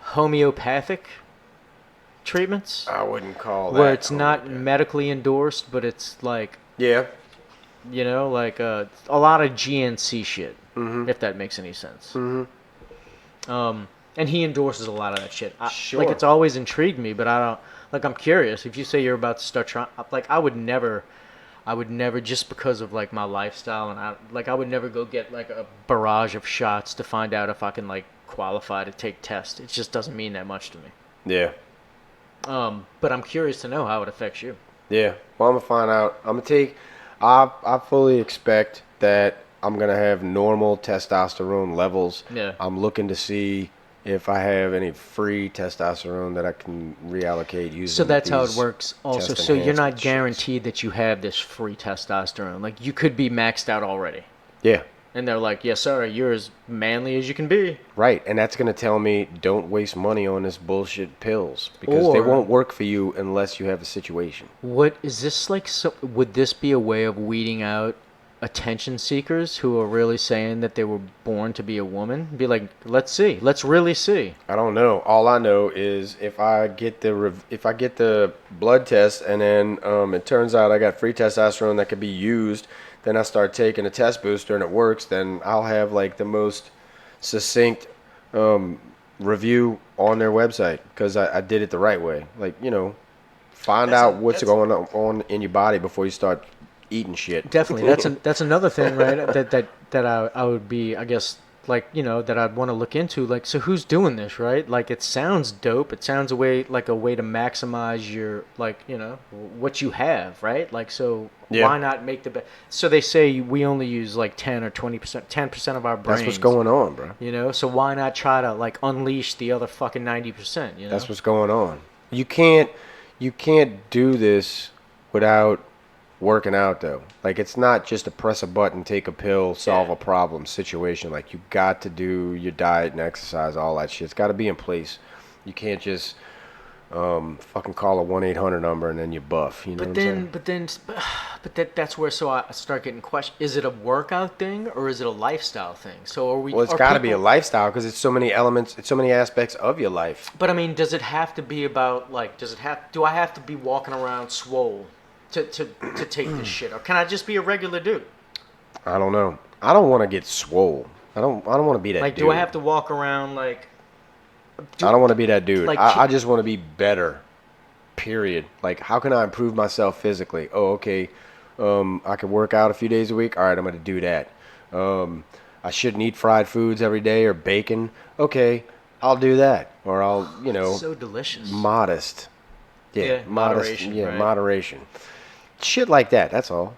homeopathic treatments I wouldn't call that where it's not homeopathic. medically endorsed, but it's like Yeah. like a lot of GNC shit, if that makes any sense. And he endorses a lot of that shit. Sure. Like, it's always intrigued me, but I don't. Like, I'm curious. If you say you're about to start trying, like, I would never, just because of like my lifestyle, and I would never go get like a barrage of shots to find out if I can like qualify to take tests. It just doesn't mean that much to me. Yeah. But I'm curious to know how it affects you. Yeah. Well, I'm gonna find out. I fully expect that I'm gonna have normal testosterone levels. Yeah. I'm looking to see if I have any free testosterone that I can reallocate using. So that's how it these works also. test So you're not enhancement shits. guaranteed that you have this free testosterone. Like, you could be maxed out already. Yeah. And they're like, yes, sir, you're as manly as you can be. Right, and that's gonna tell me don't waste money on this bullshit pills because they Or- won't work for you unless you have a situation. What is this like? So, would this be a way of weeding out attention seekers who are really saying that they were born to be a woman? Be like, let's really see. I don't know. All I know is if I get the blood test and then it turns out I got free testosterone that could be used, then I start taking a test booster and it works, then I'll have like the most succinct review on their website because I did it the right way. Like, find out what's going on in your body before you start eating shit. Definitely, that's another thing, right? that I would be, I guess, like, that I'd want to look into. Like, so who's doing this, right? Like, it sounds dope. It sounds a way to maximize your, like, what you have, right? Like, so Yeah. why not make the best? So they say we only use like 10 or 20%, 10% of our brains. That's what's going on, bro. So why not try to like unleash the other fucking 90%? That's what's going on. You can't do this without working out though. Like, it's not just a press a button, take a pill, solve a problem situation. Like, you got to do your diet and exercise, all that shit. It's got to be in place. You can't just fucking call a 1-800 number and then you buff. You know what I'm saying? That's where I start getting questions. Is it a workout thing or is it a lifestyle thing? So are we? Well, it's got to be a lifestyle because it's so many elements, it's so many aspects of your life. But I mean, does it have to be about like? Do I have to be walking around swole to take this shit, or can I just be a regular dude? I don't know. I don't want to get swole. I don't want to be that like, dude. do I have to walk around like? I don't want to be that dude. Like, I just want to be better. Period. Like, how can I improve myself physically? Oh, okay. I can work out a few days a week. All right, I'm going to do that. I shouldn't eat fried foods every day or bacon. Okay, I'll do that. Or I'll, so delicious. modest. Yeah, moderation. Yeah, right? moderation. Shit like that. That's all.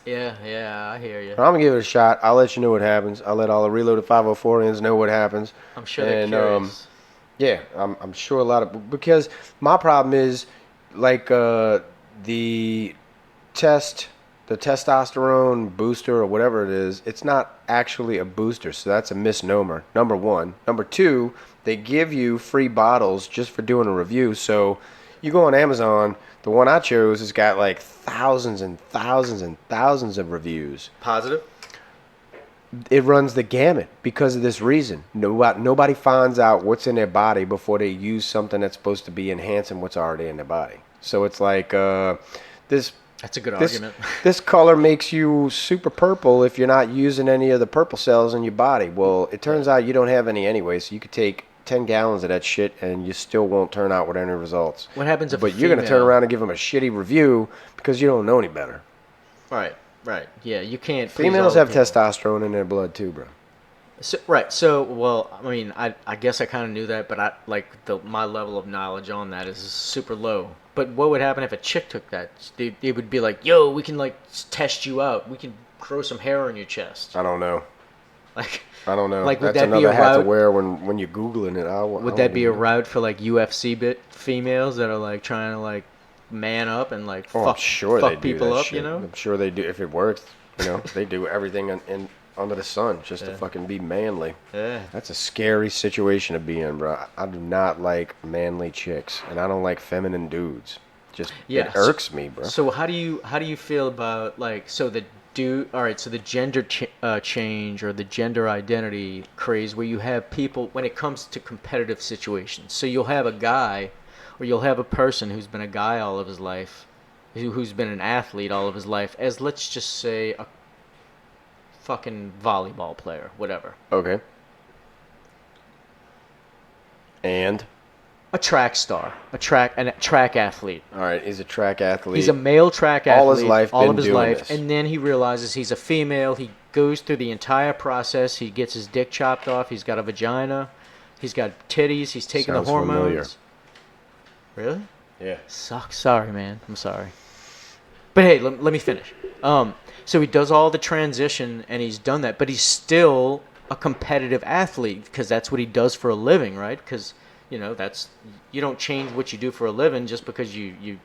Yeah, I hear you. I'm going to give it a shot. I'll let you know what happens. I'll let all the Reloaded 504ins know what happens. I'm sure they're curious. Yeah, I'm sure a lot of, because my problem is like the testosterone booster or whatever it is. It's not actually a booster, so that's a misnomer. Number one. Number two, they give you free bottles just for doing a review. So you go on Amazon. The one I chose has got like thousands and thousands and thousands of reviews. Positive. It runs the gamut because of this reason. Nobody finds out what's in their body before they use something that's supposed to be enhancing what's already in their body. So it's like this. That's a good argument. This color makes you super purple if you're not using any of the purple cells in your body. Well, it turns out you don't have any anyway, so you could take 10 gallons of that shit and you still won't turn out with any results. What happens if But you're going to turn around and give them a shitty review because you don't know any better. Right. Yeah, you can't. Females have testosterone in their blood too, bro. So, right. So, well, I mean, I guess I kind of knew that, but my level of knowledge on that is super low. But what would happen if a chick took that? They would be like, "Yo, we can like test you out. We can grow some hair on your chest." I don't know. Like, I don't know. Like, would That's that be another a hat to route? wear when you're googling it. Would that be a route for like UFC females that are like trying to like man up and like I'm fuck sure they do people that up? shit. You know? I'm sure they do. If it works, they do everything under the sun just to fucking be manly. Yeah. That's a scary situation to be in, bro. I do not like manly chicks, and I don't like feminine dudes. Just it irks me, bro. So how do you feel about like so the gender change or the gender identity craze where you have people when it comes to competitive situations. So you'll have a guy or you'll have a person who's been a guy all of his life, who's been an athlete all of his life, as let's just say a fucking volleyball player, whatever. Okay. And a track star, a track athlete. All right, he's a track athlete. He's a male track athlete all his life, this. And then he realizes he's a female. He goes through the entire process. He gets his dick chopped off. He's got a vagina. He's got titties. He's taking the hormones. Familiar. Really? Yeah. Sucks. Sorry, man. I'm sorry. But hey, let me finish. So he does all the transition, and he's done that, but he's still a competitive athlete because that's what he does for a living, right? Because that's you don't change what you do for a living just because you.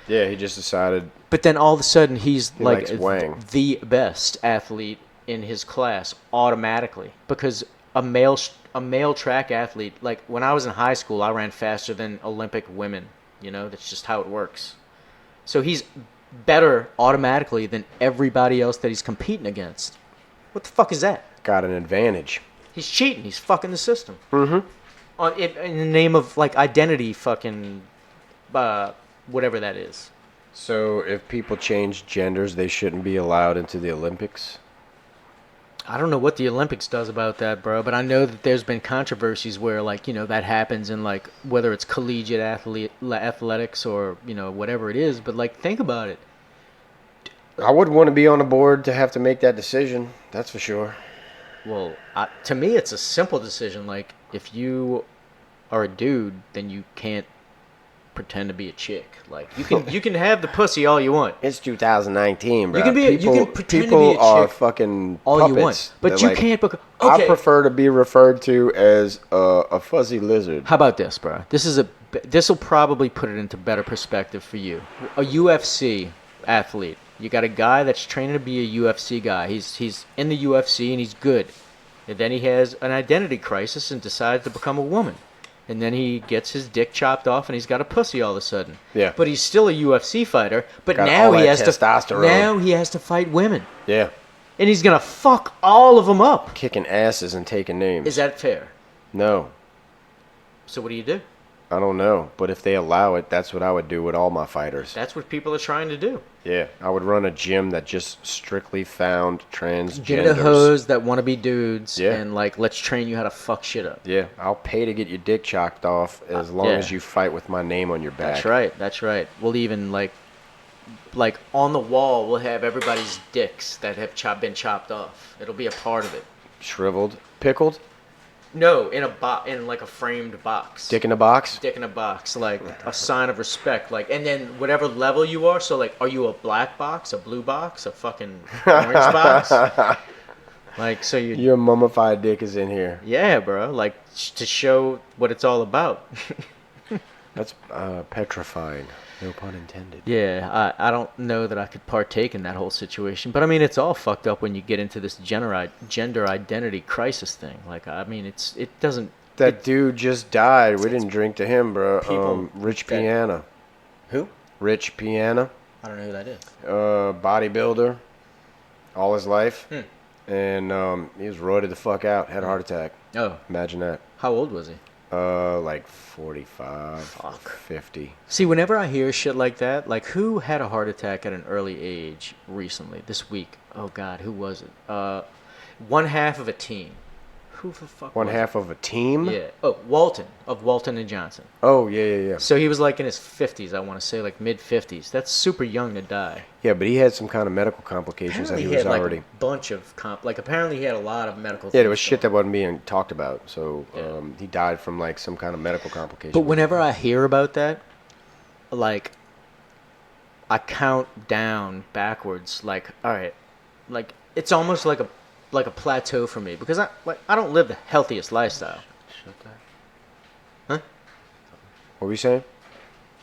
Yeah, he just decided. But then all of a sudden he's like the best athlete in his class automatically because a male track athlete. Like when I was in high school, I ran faster than Olympic women. That's just how it works. So he's better automatically than everybody else that he's competing against. What the fuck is that? Got an advantage. He's cheating. He's fucking the system. Mm-hmm. In the name of like identity, fucking, whatever that is. So if people change genders, they shouldn't be allowed into the Olympics? I don't know what the Olympics does about that, bro, but I know that there's been controversies where, like, that happens in, like, whether it's collegiate athletics or, whatever it is. But, like, think about it. I wouldn't want to be on the board to have to make that decision. That's for sure. Well, to me, it's a simple decision. Like, if you are a dude, then you can't pretend to be a chick. Like, you can have the pussy all you want. It's 2019, bro. You can pretend to be a People chick are fucking all puppets. you want, but you can't. Okay. I prefer to be referred to as a fuzzy lizard. How about this, bro? This will probably put it into better perspective for you. A UFC athlete. You got a guy that's training to be a UFC guy. He's in the UFC and he's good. And then he has an identity crisis and decides to become a woman. and then he gets his dick chopped off, and he's got a pussy all of a sudden. Yeah. But he's still a UFC fighter. But Got now all he that has testosterone. Now he has to fight women, Yeah. and he's gonna fuck all of them up. Kicking asses and taking names. Is that fair? No. So what do you do? I don't know. But if they allow it, that's what I would do with all my fighters. That's what people are trying to do. Yeah. I would run a gym that just strictly found transgenders. Get a hose that want to be dudes, Yeah. and like, let's train you how to fuck shit up. Yeah. I'll pay to get your dick chopped off as long yeah. as you fight with my name on your back. That's right. That's right. We'll even like on the wall, we'll have everybody's dicks that have been chopped off. It'll be a part of it. Shriveled. Pickled. No, in like a framed box. Dick in a box. Dick in a box, like a sign of respect. Like, and then whatever level you are. So like, are you a black box, a blue box, a fucking orange box? Like, so you. Your mummified dick is in here. Yeah, bro. Like to show what it's all about. That's petrifying. No pun intended. Yeah, I don't know that I could partake in that whole situation. But I mean, it's all fucked up when you get into this gender identity crisis thing. Like, I mean, it doesn't. That dude just died. We didn't drink to him, bro. People Rich that- Piana. Who? Rich Piana. I don't know who that is. Bodybuilder. All his life. Hmm. And he was roided the fuck out. Had a heart attack. Oh, Imagine that. how old was he? Like 45, 50. See, whenever I hear shit like that, like who had a heart attack at an early age recently, this week? Oh God, who was it? One half of a team. Who the fuck? One was half of a team? it? Yeah. Oh, Walton of Walton and Johnson. Oh, yeah. So he was like in his 50s, I want to say, like mid 50s. That's super young to die. Yeah, but he had some kind of medical complications that Apparently he he was had already... like a bunch of apparently he had a lot of medical. Yeah, there things was shit going that wasn't being talked about. So Yeah. he died from like some kind of medical complication. But whenever I hear about that, like, I count down backwards. Like, all right, like it's almost like a plateau for me because I don't live the healthiest lifestyle. Huh? What were you saying?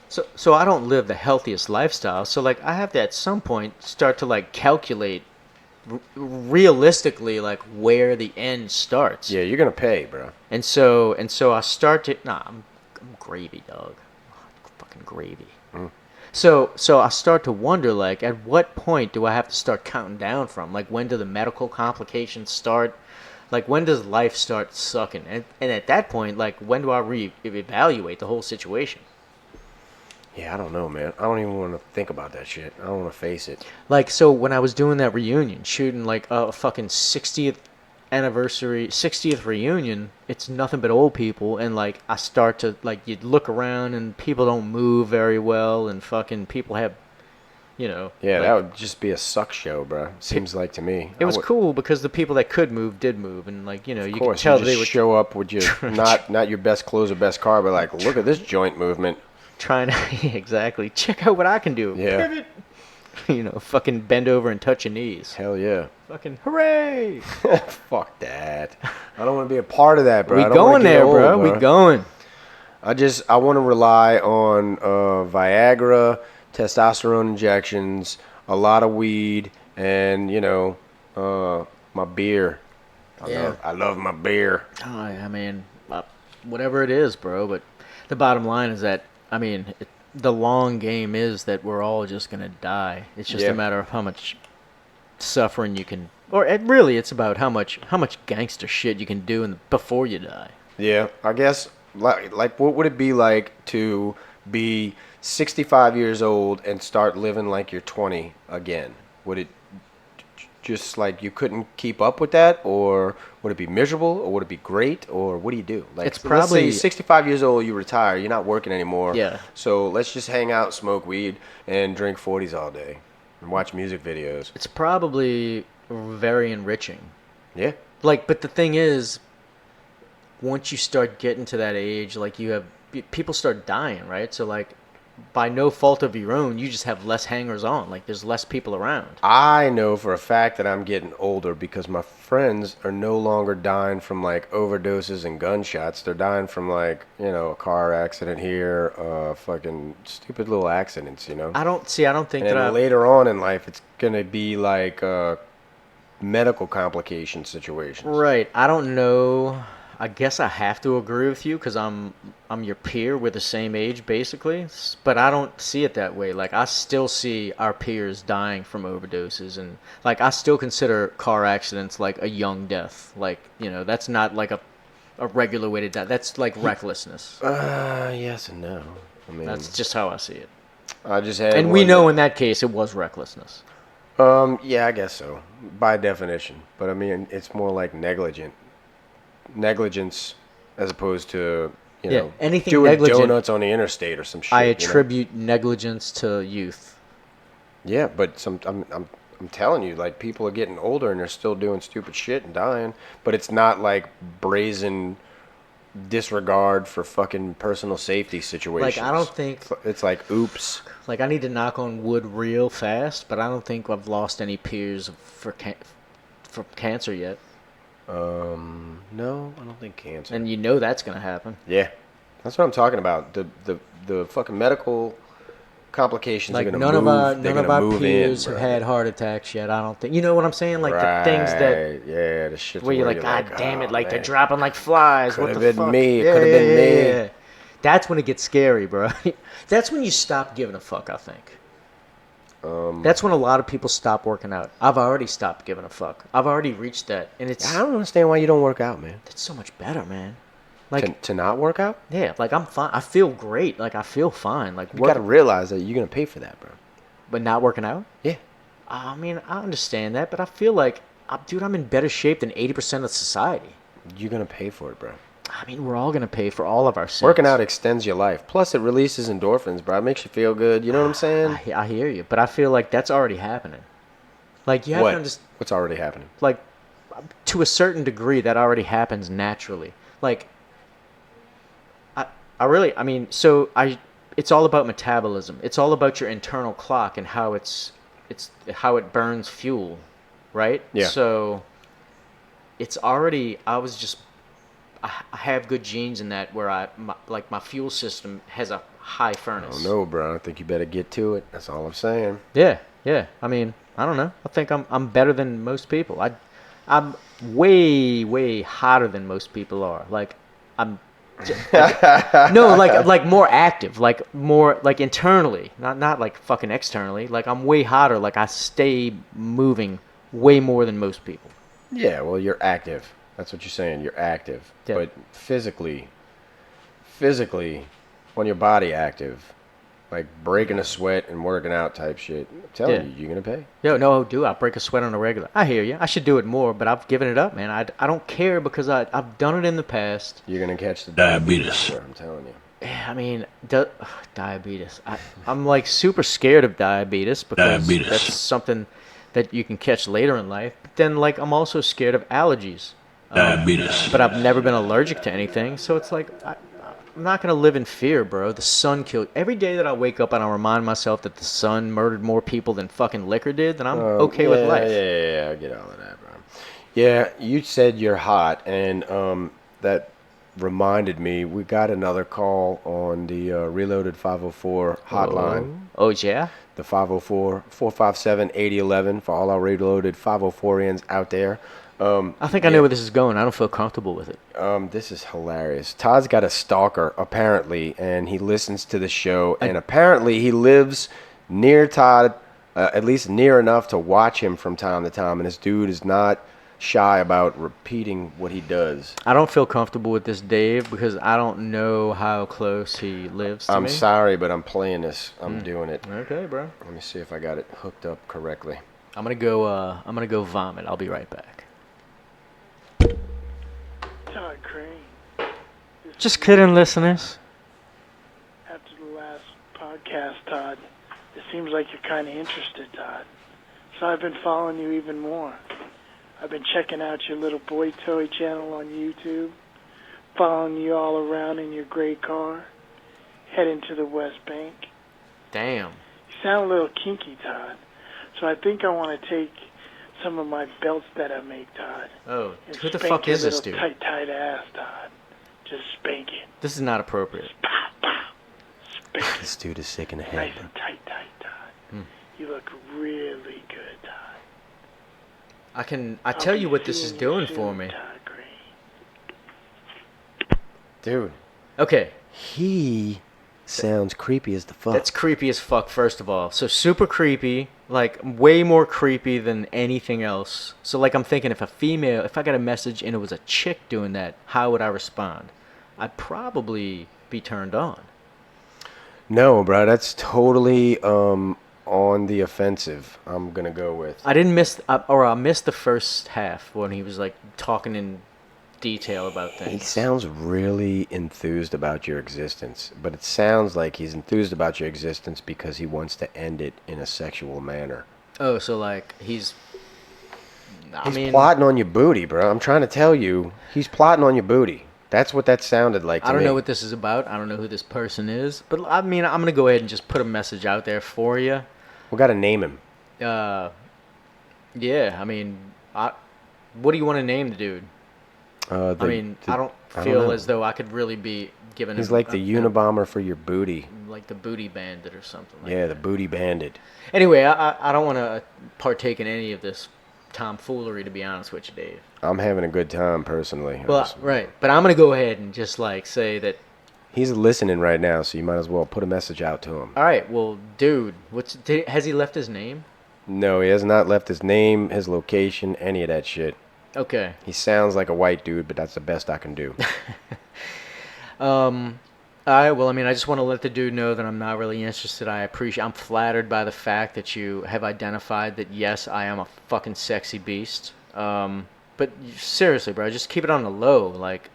So I don't live the healthiest lifestyle. So like I have to at some point start to like calculate realistically like where the end starts. Yeah, you're gonna pay, bro. And so I start to I'm gravy, dog. Fucking gravy. So I start to wonder like at what point do I have to start counting down from? Like when do the medical complications start? Like when does life start sucking? And at that point, like when do I reevaluate the whole situation? Yeah, I don't know, man. I don't even want to think about that shit. I don't want to face it. Like, so when I was doing that reunion, shooting like a fucking 60th reunion, it's nothing but old people, and like I start to like you look around and people don't move very well, and fucking people have, Yeah, like, that would just be a suck show, bro. Seems like to me. It was cool because the people that could move did move, and like you Of could course, tell you they just were show up with your not your best clothes or best car, but like, look at this joint movement. trying to exactly check out what I can do. Yeah. Pivot. Fucking bend over and touch your knees. Hell yeah. Fucking hooray! Fuck that. I don't want to be a part of that, bro. We I don't wanna going get there, old, bro. We going. I want to rely on Viagra, testosterone injections, a lot of weed, and my beer. I love my beer. Oh, I mean, whatever it is, bro. But the bottom line is that, I mean, the long game is that we're all just gonna die. It's just Yeah. a matter of how much suffering you can, or really, it's about how much gangster shit you can do before you die. Yeah, I guess. Like, what would it be like to be 65 years old and start living like you're 20 again? Would it just like you couldn't keep up with that, or would it be miserable, or would it be great, or what do you do? Like, It's let's say probably- 65 years old, you retire, you're not working anymore. Yeah. So let's just hang out, smoke weed, and drink 40s all day, and watch music videos. It's probably very enriching. Yeah. Like, but the thing is, once you start getting to that age, like people start dying, right? So like, by no fault of your own, you just have less hangers on. Like there's less people around. I know for a fact that I'm getting older because my friends are no longer dying from like overdoses and gunshots. They're dying from like, a car accident here, fucking stupid little accidents, I don't think And that then later on in life, it's going to be like medical complication situations. Right. I don't know. I guess I have to agree with you because I'm your peer. We're the same age, basically. But I don't see it that way. Like, I still see our peers dying from overdoses. And, like, I still consider car accidents like a young death. Like, that's not like a regular way to die. That's like recklessness. Yes and no. I mean, That's just how I see it. I just had And we know in that case it was recklessness. Yeah, I guess so, by definition. But I mean, it's more like negligence, as opposed to anything doing negligent, donuts on the interstate or some shit. I attribute negligence to youth. Yeah, but I'm telling you, like, people are getting older and they're still doing stupid shit and dying. But it's not like brazen disregard for fucking personal safety situations. Like, I don't think it's like, oops. Like, I need to knock on wood real fast, but I don't think I've lost any peers for cancer yet. No, I don't think cancer. And that's gonna happen. Yeah, that's what I'm talking about. The fucking medical complications Like, are gonna none move. of our peers in, have bro. had heart attacks yet. I don't think. You know what I'm saying? Like, Right, the things that the shit where you're like, God damn it! oh, Like, they're man. dropping like flies. Could What have the been fuck? me. It Yeah, could have been me. yeah. That's when it gets scary, bro. That's when you stop giving a fuck, I think. That's when a lot of people stop working out. I've already stopped giving a fuck. I've already reached that, and I don't understand why you don't work out, man. it's so much better, man. Like, To not work out, yeah, like, I'm fine. I feel great. Like, I feel fine. Like, you gotta realize that you're gonna pay for that, bro. but not working out. Yeah. I mean, I understand that, but I feel like, dude, I'm in better shape than 80% of society. You're gonna pay for it, bro. I mean, we're all gonna pay for all of our sins. Working out extends your life. Plus, it releases endorphins, bro. It makes you feel good. You know what I'm saying? I hear you, but I feel like that's already happening. Like, you have What? to understand. What's already happening? Like, to a certain degree, that already happens naturally. Like, I mean, it's all about metabolism. It's all about your internal clock and how it's how it burns fuel, right? Yeah. So, it's already. I have good genes in that where my fuel system has a high furnace. Oh no, bro. I think you better get to it. That's all I'm saying. Yeah. I mean, I don't know. I think I'm better than most people. I'm way hotter than most people are. Like, I'm no, like more active, like more like internally, not like fucking externally. Like, I'm way hotter. Like, I stay moving way more than most people. Yeah, well, you're active. That's what you're saying. You're active. Yeah. But physically, when your body active, like breaking a sweat and working out type shit, I'm telling you, you're going to pay. Yo, no, dude, I break a sweat on a regular. I hear you. I should do it more, but I've given it up, man. I don't care because I've done it in the past. You're going to catch the Diabetes. bro, I'm telling you. Yeah, I mean, diabetes. I'm like super scared of diabetes because that's something that you can catch later in life. But then, like, I'm also scared of allergies. Diabetes. But I've never been allergic to anything, so it's like I'm not gonna live in fear, bro. The sun killed. Every day that I wake up and I remind myself that the sun murdered more people than fucking liquor did, then I'm okay with life. Yeah, I get all of that, bro. Yeah, you said you're hot, and that reminded me, we got another call on the Reloaded 504 hotline. Oh yeah. The 504-457-8011 for all our Reloaded 504ians out there. I think I know where this is going. I don't feel comfortable with it. This is hilarious. Todd's got a stalker, apparently, and he listens to the show, and apparently he lives near Todd, at least near enough to watch him from time to time, and this dude is not shy about repeating what he does. I don't feel comfortable with this, Dave, because I don't know how close he lives to me. I'm sorry, but I'm playing this. I'm doing it. Okay, bro. Let me see if I got it hooked up correctly. I'm gonna go vomit. I'll be right back. Todd Crane. Just kidding, listeners. After the last podcast, Todd, it seems like you're kind of interested, Todd. So I've been following you even more. I've been checking out your little boy toy channel on YouTube, following you all around in your gray car, heading to the West Bank. Damn. You sound a little kinky, Todd. So I think I want to take some of my belts that I make, Todd. Oh, and who the spank fuck your is this little dude? tight ass, Todd. Just spank it. This is not appropriate. Pow, pow. Spank it. This dude is sick in the head. Nice and tight, Todd. You look really good, Todd. I tell you what this is doing Soon, for me. Todd Green. Dude, Okay. he sounds creepy as the fuck. That's creepy as fuck, first of all. So super creepy, like way more creepy than anything else. So like I'm thinking if I got a message and it was a chick doing that, how would I respond? I'd probably be turned on. No, bro, that's totally on the offensive. I'm gonna go with. I didn't miss, I missed the first half when he was like talking in detail about He things. sounds really enthused about your existence, but it sounds like he's enthused about your existence because he wants to end it in a sexual manner. Oh, so like he's. I He's mean, plotting on your booty, bro. I'm trying to tell you, he's plotting on your booty. That's what that sounded like to I don't me. know what this is about. I don't know who this person is, but I mean, I'm gonna go ahead and just put a message out there for you. We gotta name him. Yeah. I mean, what do you want to name the dude? I don't I don't feel know. as though I could really be giving He's him like the Unabomber for your booty. like the booty bandit or something like Yeah, that. the booty bandit. Anyway, I don't want to partake in any of this tomfoolery, to be honest with you, Dave. I'm having a good time personally. Well, right, but I'm gonna go ahead and just like say that. He's listening right now, so you might as well put a message out to him. All right, well, dude, has he left his name? No, he has not left his name, his location, any of that shit. Okay. He sounds like a white dude, but that's the best I can do. All right. Well, I mean, I just want to let the dude know that I'm not really interested. I'm flattered by the fact that you have identified that yes, I am a fucking sexy beast. But seriously, bro, just keep it on the low. Like,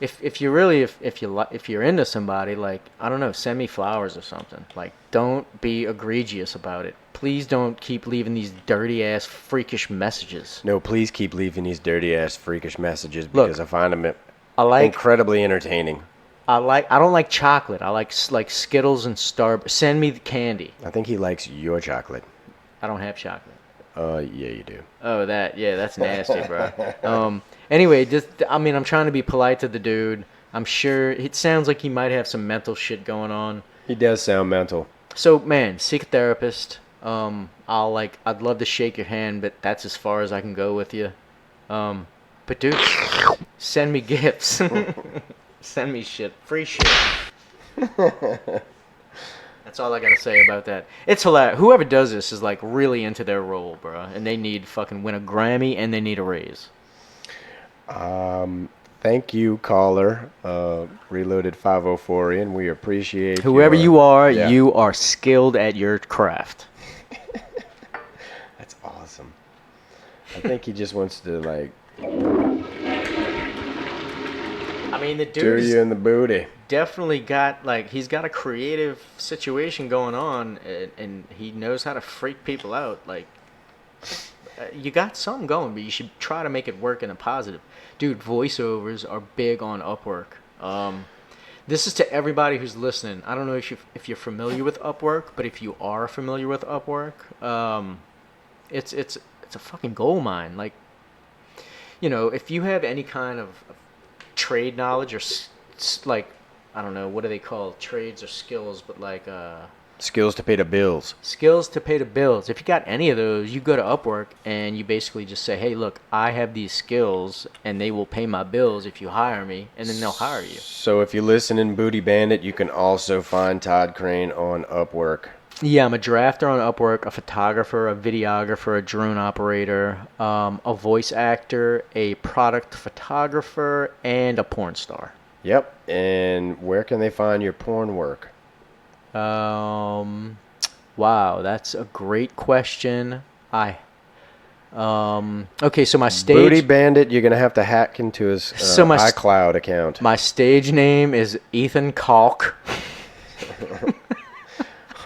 if you're into somebody, like, I don't know, send me flowers or something. Like, don't be egregious about it. Please don't keep leaving these dirty ass freakish messages. No, please keep leaving these dirty ass freakish messages Look, because I find them I incredibly entertaining. I don't like chocolate. I like Skittles and Send me the candy. I think he likes your chocolate. I don't have chocolate. Yeah, you do. Oh, that's nasty, bro. Anyway, I'm trying to be polite to the dude. I'm sure it sounds like he might have some mental shit going on. He does sound mental. So, man, seek a therapist. I'd love to shake your hand, but that's as far as I can go with you. But dude, send me gifts. Send me shit, free shit. That's all I gotta say about that. It's hilarious. Whoever does this is like really into their role, bro, and they need fucking win a Grammy and they need a raise. Thank you, caller. Reloaded 504ian. We appreciate Whoever your- you are, Yeah. you are skilled at your craft. That's awesome. I think he just wants to like I mean, the do dude you in the booty. definitely got he's got a creative situation going on, and he knows how to freak people out. Like, you got something going, but you should try to make it work in a positive. Dude, voiceovers are big on Upwork. This is to everybody who's listening. I don't know if you're familiar with Upwork, but if you are familiar with Upwork, it's a fucking gold mine. Like, you know, if you have any kind of trade knowledge or like, I don't know, what do they call trades or skills, but like Skills to pay the bills. skills to pay the bills. If you got any of those, you go to Upwork and you basically just say, hey, look, I have these skills and they will pay my bills if you hire me, and then they'll hire you. So if you listen in Booty Bandit, you can also find Todd Crane on Upwork. Yeah, I'm a drafter on Upwork, a photographer, a videographer, a drone operator, a voice actor, a product photographer, and a porn star. Yep. And where can they find your porn work? Wow, that's a great question. Okay, so my stage Booty Bandit, you're going to have to hack into his So my iCloud account. my stage name is Ethan Kalk,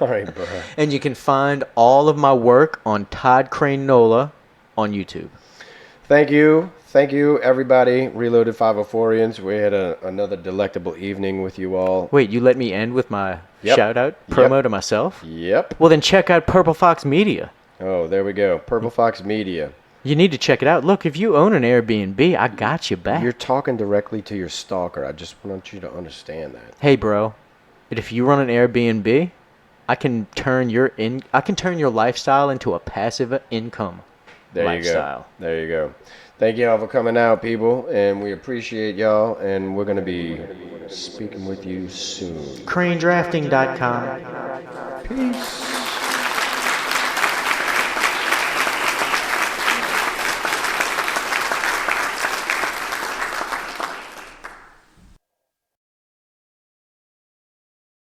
All right, bro. and you can find all of my work on Todd Crane Nola on YouTube. Thank you. Thank you, everybody. Reloaded 504ians. We had another delectable evening with you all. Wait, you let me end with my Yep. shout out Yep. promo to myself? Yep. Well, then check out Purple Fox Media. Oh, there we go. Purple Fox Media. You need to check it out. Look, if you own an Airbnb, I got you back. You're talking directly to your stalker. I just want you to understand that. Hey, bro, but if you run an Airbnb, I can turn your lifestyle into a passive income. lifestyle. There you go. Thank y'all for coming out, people, and we appreciate y'all, and we're going to be speaking with you soon. CraneDrafting.com. Peace.